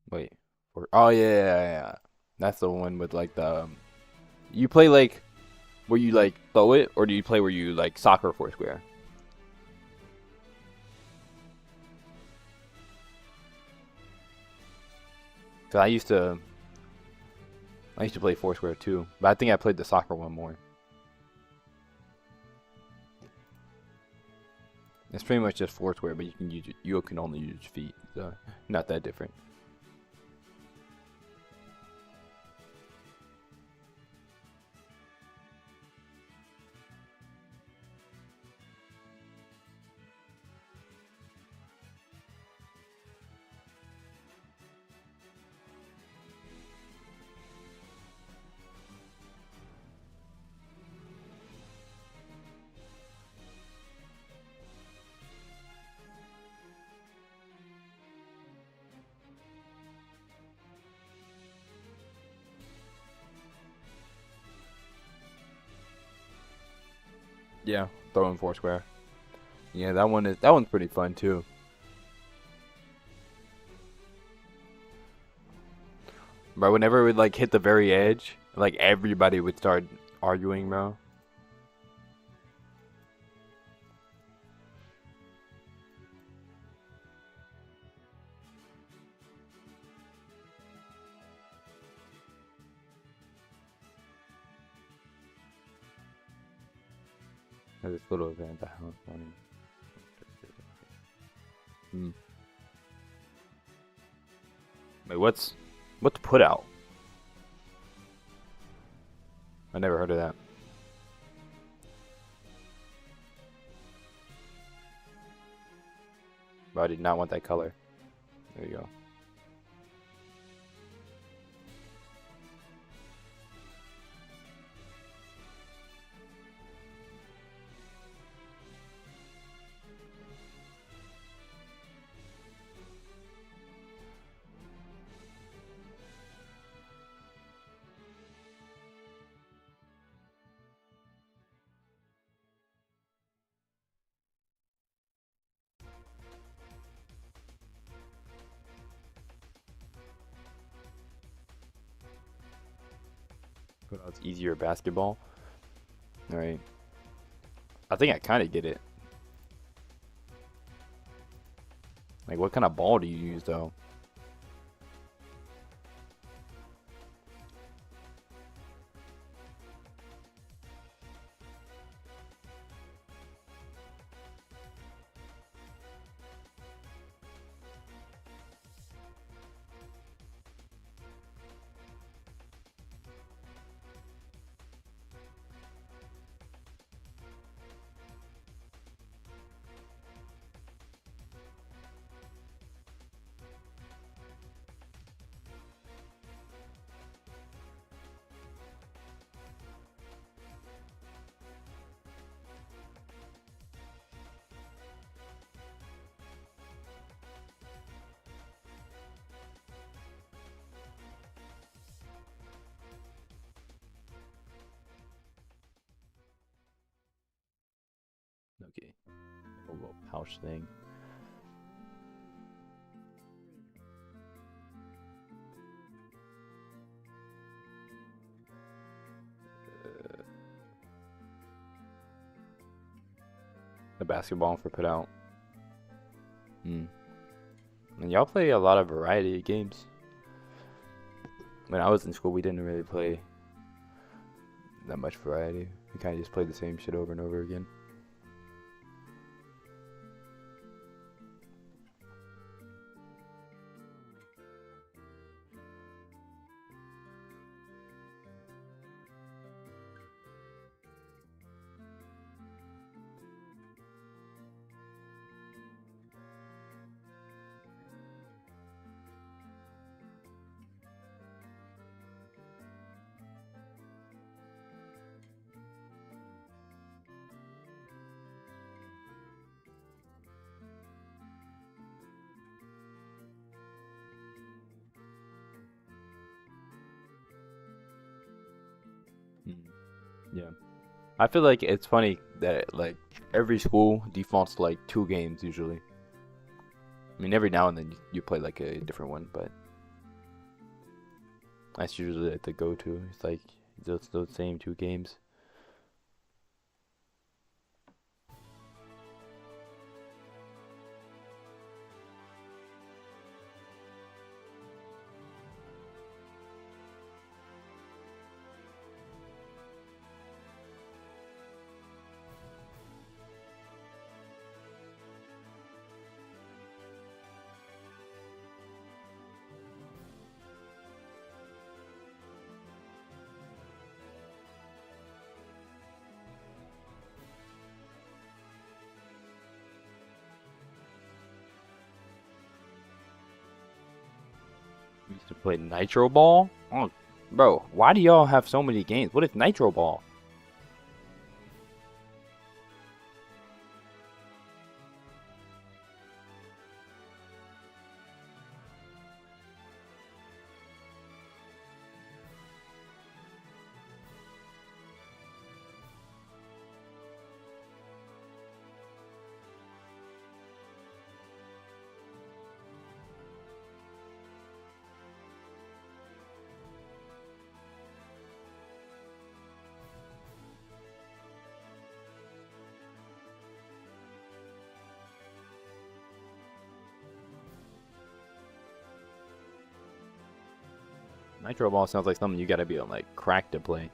Wait. Oh yeah. That's the one with like the. You play like where you like throw it, or do you play where you like soccer Foursquare? Cause I used to play Foursquare too, but I think I played the soccer one more. It's pretty much just Foursquare, but you can only use feet, so not that different. Yeah, throwing Foursquare. Yeah, that one's pretty fun too. Bro, whenever it would like hit the very edge, like everybody would start arguing, bro. There's this little event at the house morning. Wait, what's put out? I never heard of that. But I did not want that color. There you go. Put out easier basketball. All right. I think I kind of get it. Like, what kind of ball do you use though? Okay. A little pouch thing. The basketball for put out. And y'all play a lot of variety of games. When I was in school, we didn't really play that much variety. We kind of just played the same shit over and over again. Yeah. I feel like it's funny that like every school defaults to like 2 games usually. I mean, every now and then you play like a different one, but that's usually like the go-to. It's like those same 2 games. We used to play Nitro Ball. Oh, bro, why do y'all have so many games? What is Nitro Ball? Nitro Ball sounds like something you gotta be on like crack to play.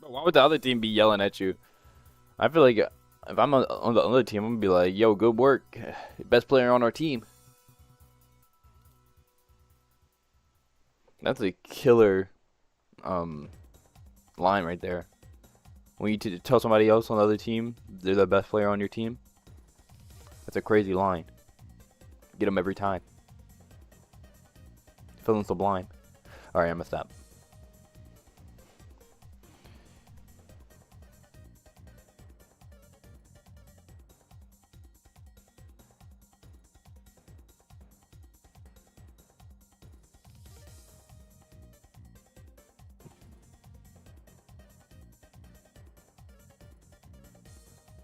But why would the other team be yelling at you? I feel like if I'm on the other team, I'm gonna be like, "Yo, good work, best player on our team." That's a killer um line right there. When you tell somebody else on the other team they're the best player on your team, that's a crazy line. Get them every time. Feeling sublime. All right, I'm gonna stop.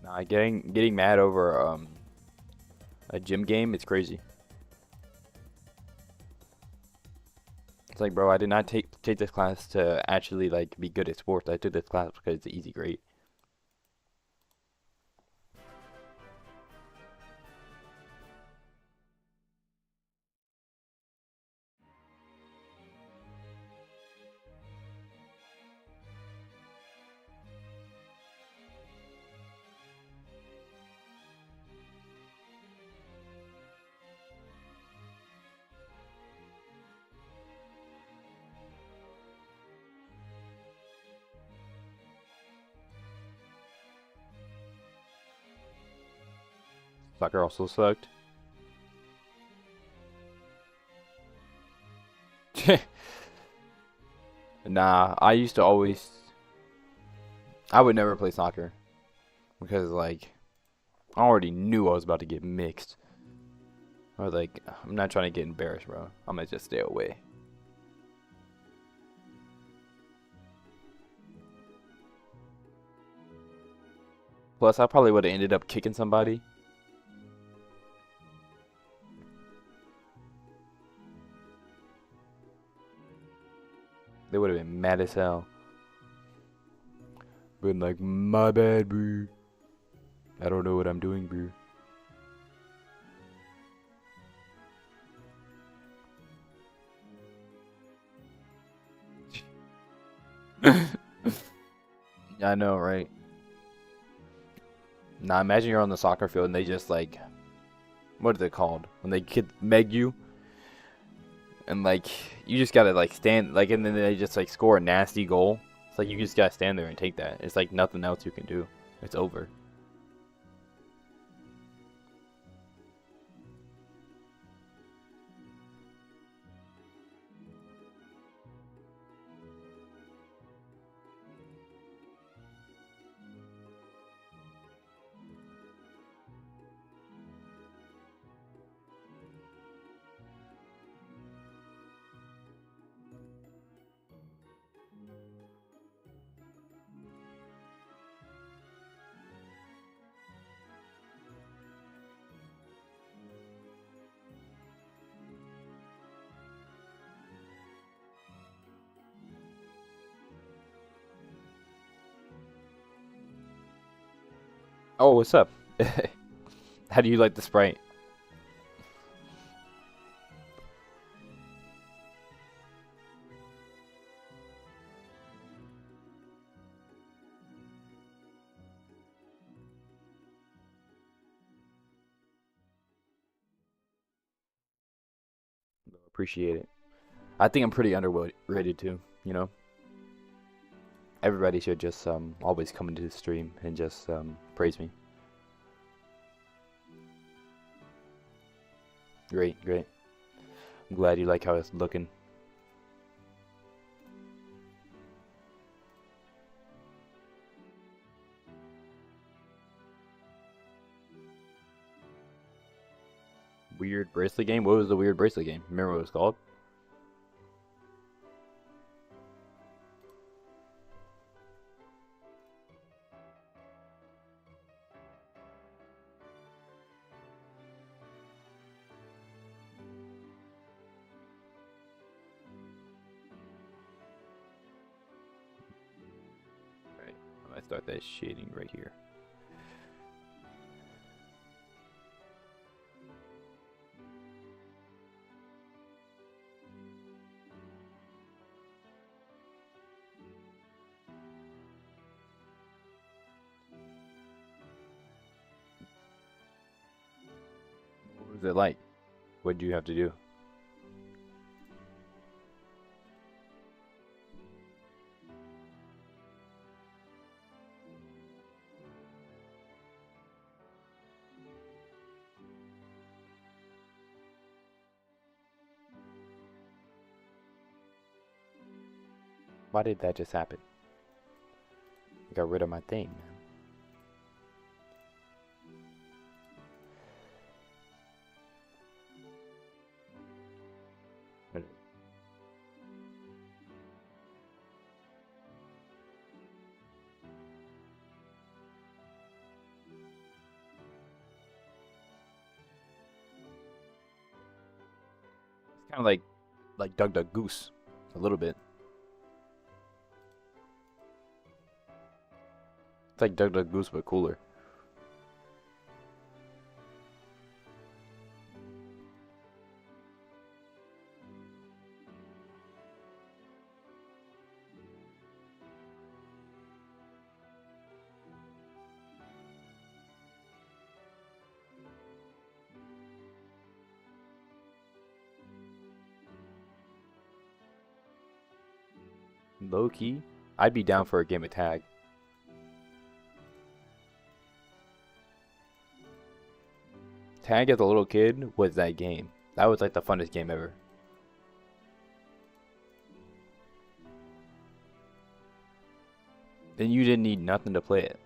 Nah, getting mad over a gym game, it's crazy. It's like, bro, I did not take this class to actually like be good at sports. I took this class because it's an easy grade. Soccer also sucked. Nah, I used to always. I would never play soccer because like I already knew I was about to get mixed. I was like, I'm not trying to get embarrassed, bro. I'm gonna just stay away. Plus, I probably would have ended up kicking somebody. They would have been mad as hell. Been like, my bad, bro. I don't know what I'm doing, bro. I know, right? Now imagine you're on the soccer field and they just like, what are they called? When they meg you and like you just gotta like stand like and then they just like score a nasty goal. It's like you just gotta stand there and take that. It's like nothing else you can do. It's over. Oh, what's up? How do you like the Sprite? Appreciate it. I think I'm pretty underrated too, you know? Everybody should just always come into the stream and just praise me. Great, great. I'm glad you like how it's looking. Weird bracelet game? What was the weird bracelet game? Remember what it was called? Right. I start that shading right here. What was it like? What did you have to do? Why did that just happen? I got rid of my thing. It's kind of like Doug Duck Goose, a little bit. It's like Doug Duck Goose but cooler. Low key, I'd be down for a game of tag. Tag as a little kid was that game. That was like the funnest game ever. And you didn't need nothing to play it.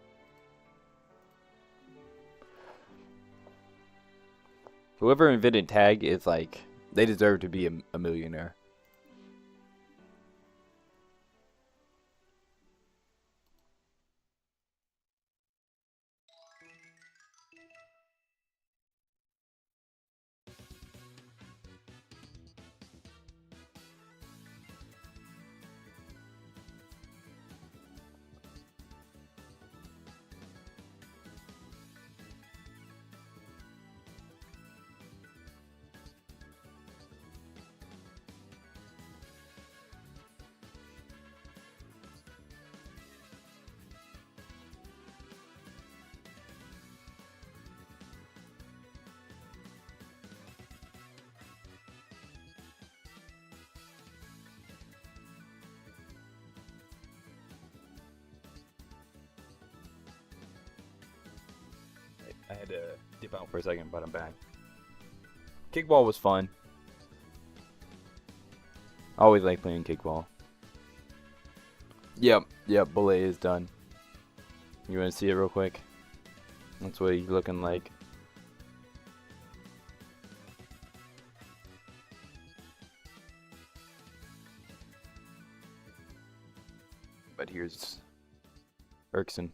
Whoever invented tag is like, they deserve to be a millionaire. I had to dip out for a second, but I'm back. Kickball was fun. I always like playing kickball. Yep, bullet is done. You wanna see it real quick? That's what he's looking like. But here's Eriksen.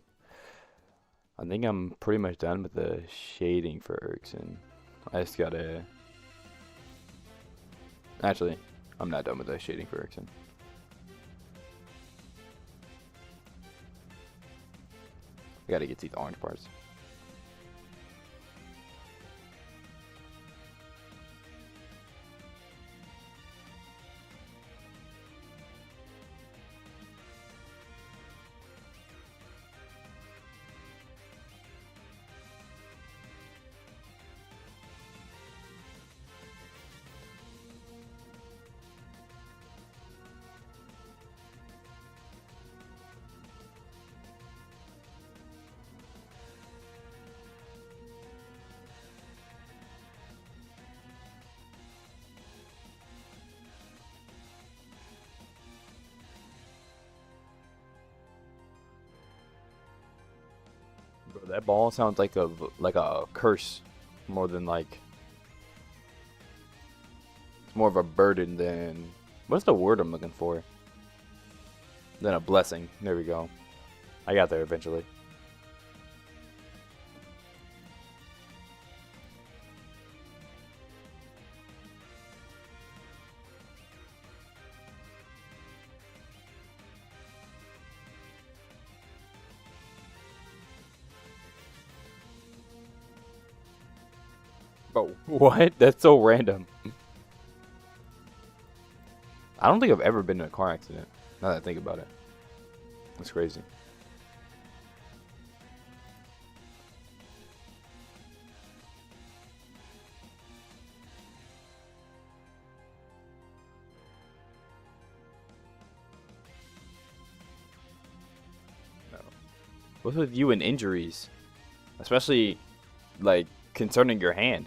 I think I'm pretty much done with the shading for Eriksen. I just gotta... Actually, I'm not done with the shading for Eriksen. I gotta get these orange parts. Bro, that ball sounds like a curse more than like it's more of a burden than what's the word I'm looking for? Than a blessing. There we go. I got there eventually. Bro, what? That's so random. I don't think I've ever been in a car accident. Now that I think about it. That's crazy. No. What's with you and injuries? Especially, like, concerning your hand.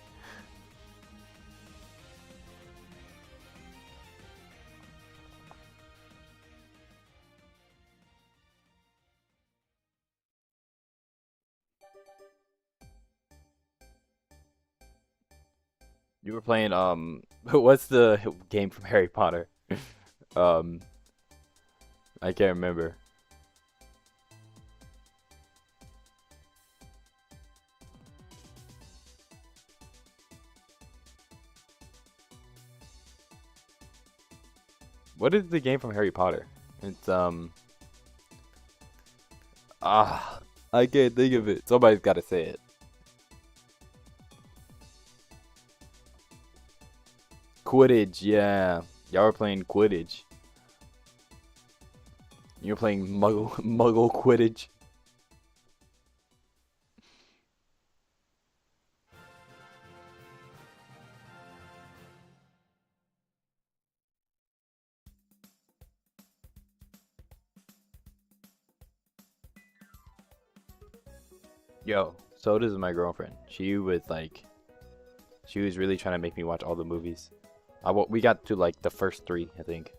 You were playing what's the game from Harry Potter? um I can't remember. What is the game from Harry Potter? It's I can't think of it. Somebody's got to say it. Quidditch, yeah. Y'all were playing Quidditch. You're playing Muggle Quidditch. Yo, so does my girlfriend. She was really trying to make me watch all the movies. We got to like the first 3, I think.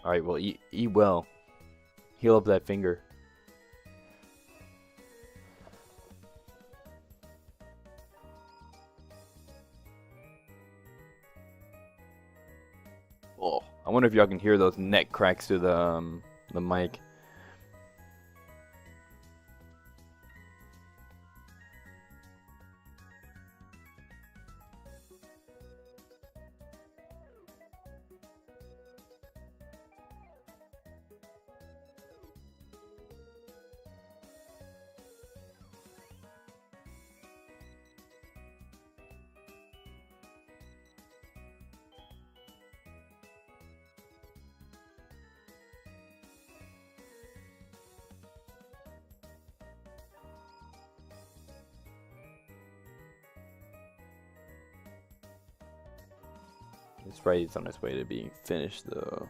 All right, well, eat well. Heal up that finger. Oh, I wonder if y'all can hear those neck cracks to the mic. Sprite is on its way to being finished though.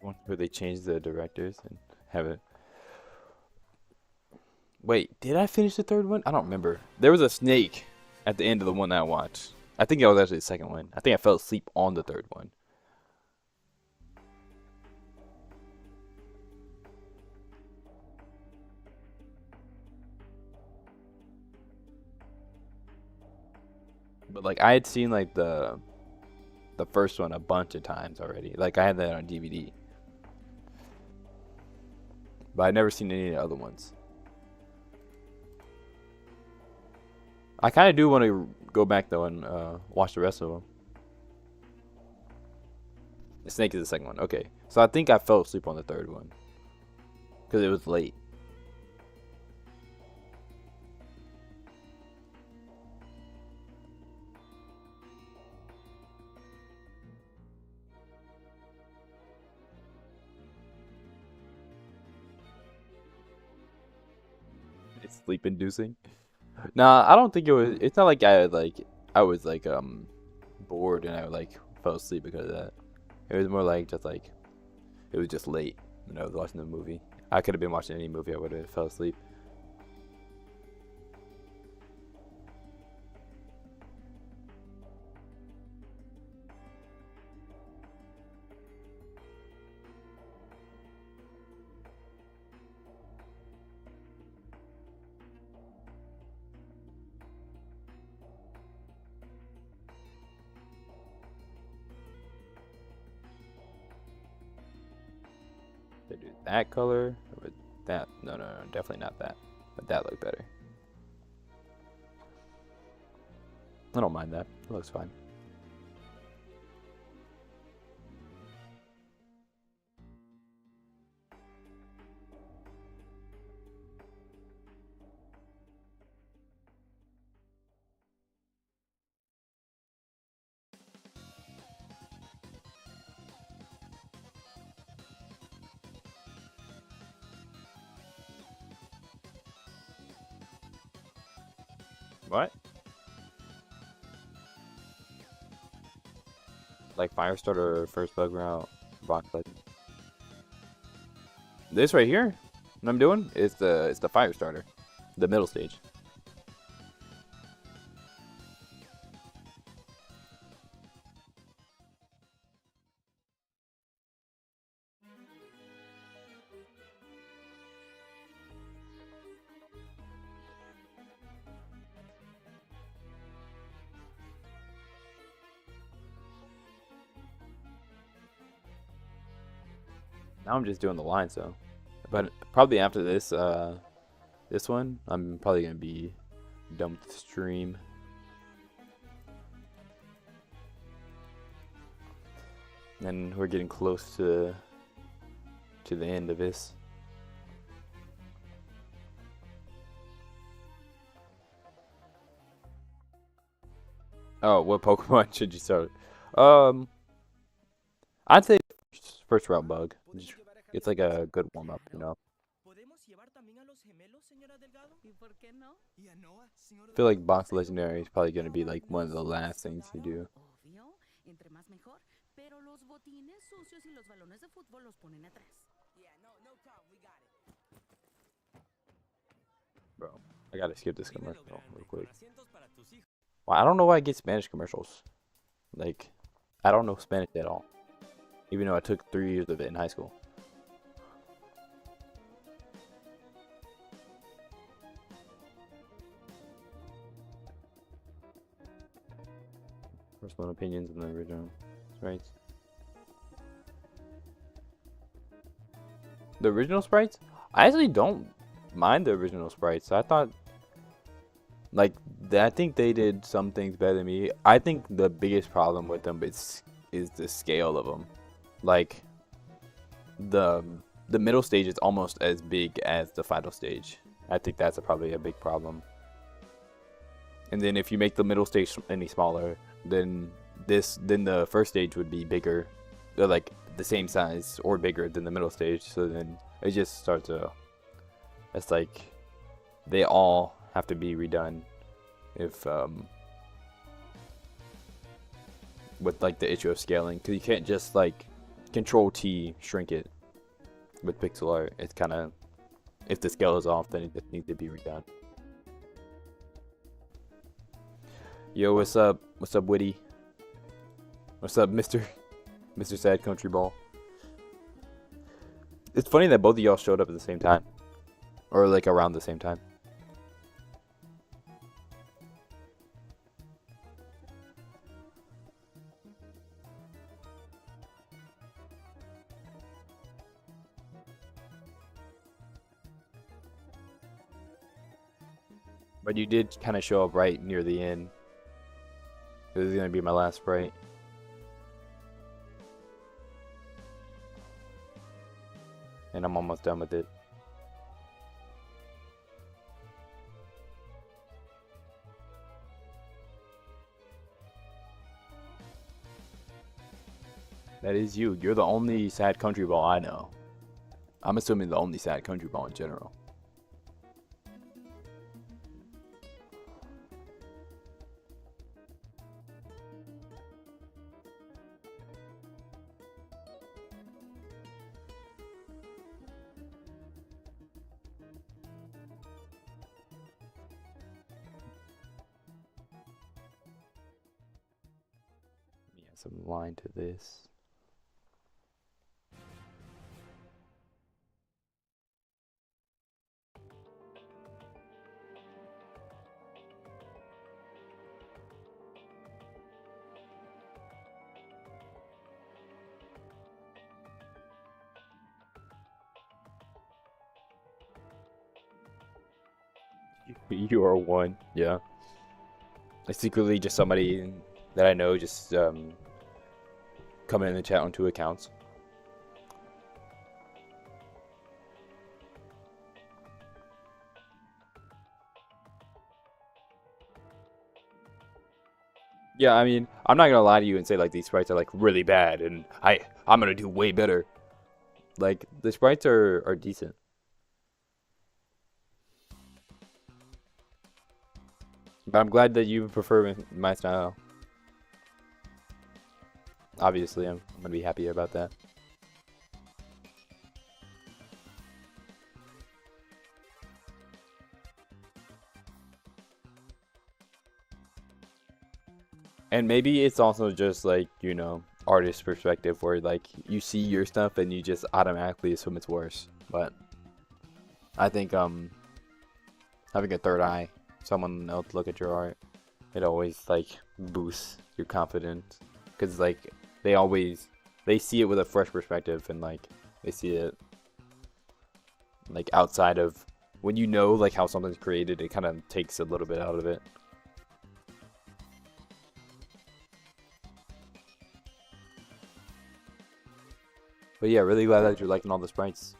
one where they changed the directors and have it. Wait, did I finish the third one? I don't remember. There was a snake at the end of the one that I watched. I think that was actually the second one. I think I fell asleep on the third one. But like I had seen like the first one a bunch of times already. Like I had that on DVD. But I'd never seen any of the other ones. I kind of do want to go back though and watch the rest of them. The snake is the second one. Okay. So I think I fell asleep on the third one. Because it was late. It's sleep inducing. Nah, I don't think it was. It's not like I was like bored and I like fell asleep because of that. It was more like just like it was just late when I was watching the movie. I could have been watching any movie. I would have fell asleep. They do that color or with that? No, no, no, definitely not that. But that looked better. I don't mind that. It looks fine. What? Like Firestarter, first bug route, box legend. This right here, what I'm doing is the Firestarter, the middle stage. Now I'm just doing the lines though. But probably after this one, I'm probably gonna be done with the stream. And we're getting close to the end of this. Oh, what Pokemon should you start? I'd say first route bug. It's like a good warm up, you know. I feel like box legendary is probably gonna be like one of the last things you do. Bro, I gotta skip this commercial real quick. Well, I don't know why I get Spanish commercials. Like, I don't know Spanish at all. Even though I took 3 years of it in high school. Personal opinions and the original sprites. The original sprites? I actually don't mind the original sprites. I thought, like, I think they did some things better than me. I think the biggest problem with them is the scale of them. Like, the middle stage is almost as big as the final stage. I think that's probably a big problem. And then if you make the middle stage any smaller, then the first stage would be bigger. They're like the same size or bigger than the middle stage. So then it just starts to. It's like they all have to be redone if with like the issue of scaling, because you can't just like Control T, shrink it. With pixel art, it's kind of, if the scale is off, then it just needs to be redone. Yo, what's up? What's up, Witty? What's up, Mr. Sad Country Ball? It's funny that both of y'all showed up at the same time. Or like around the same time. But you did kind of show up right near the end. This is going to be my last Sprite. And I'm almost done with it. That is you. You're the only Sad Country Ball I know. I'm assuming the only Sad Country Ball in general. Some line to this. You are one, yeah. It's secretly just somebody that I know just coming in the chat on 2 accounts. Yeah, I mean, I'm not gonna lie to you and say like these sprites are like really bad and I'm gonna do way better. Like the sprites are decent. But I'm glad that you prefer my style. Obviously, I'm gonna be happy about that. And maybe it's also just like, you know, artist perspective where like you see your stuff and you just automatically assume it's worse. But I think having a third eye, someone else look at your art, it always like boosts your confidence, because like they see it with a fresh perspective, and like they see it like outside of when you know like how something's created, it kind of takes a little bit out of it. But yeah, really glad that you're liking all the sprites.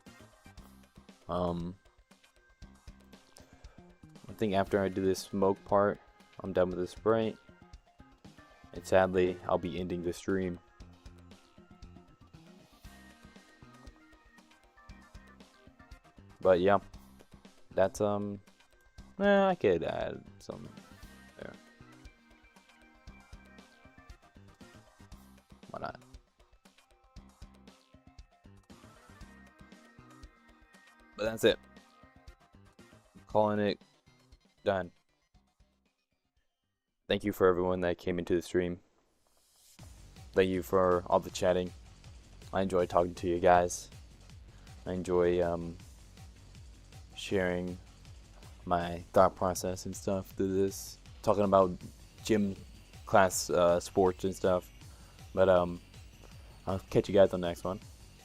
I think after I do this smoke part, I'm done with the Sprite. And sadly, I'll be ending the stream. But yeah, that's I could add some there. Why not? But that's it. Calling it done. Thank you for everyone that came into the stream. Thank you for all the chatting. I enjoy talking to you guys. I enjoy sharing my thought process and stuff through this, talking about gym class sports and stuff. But I'll catch you guys on the next one.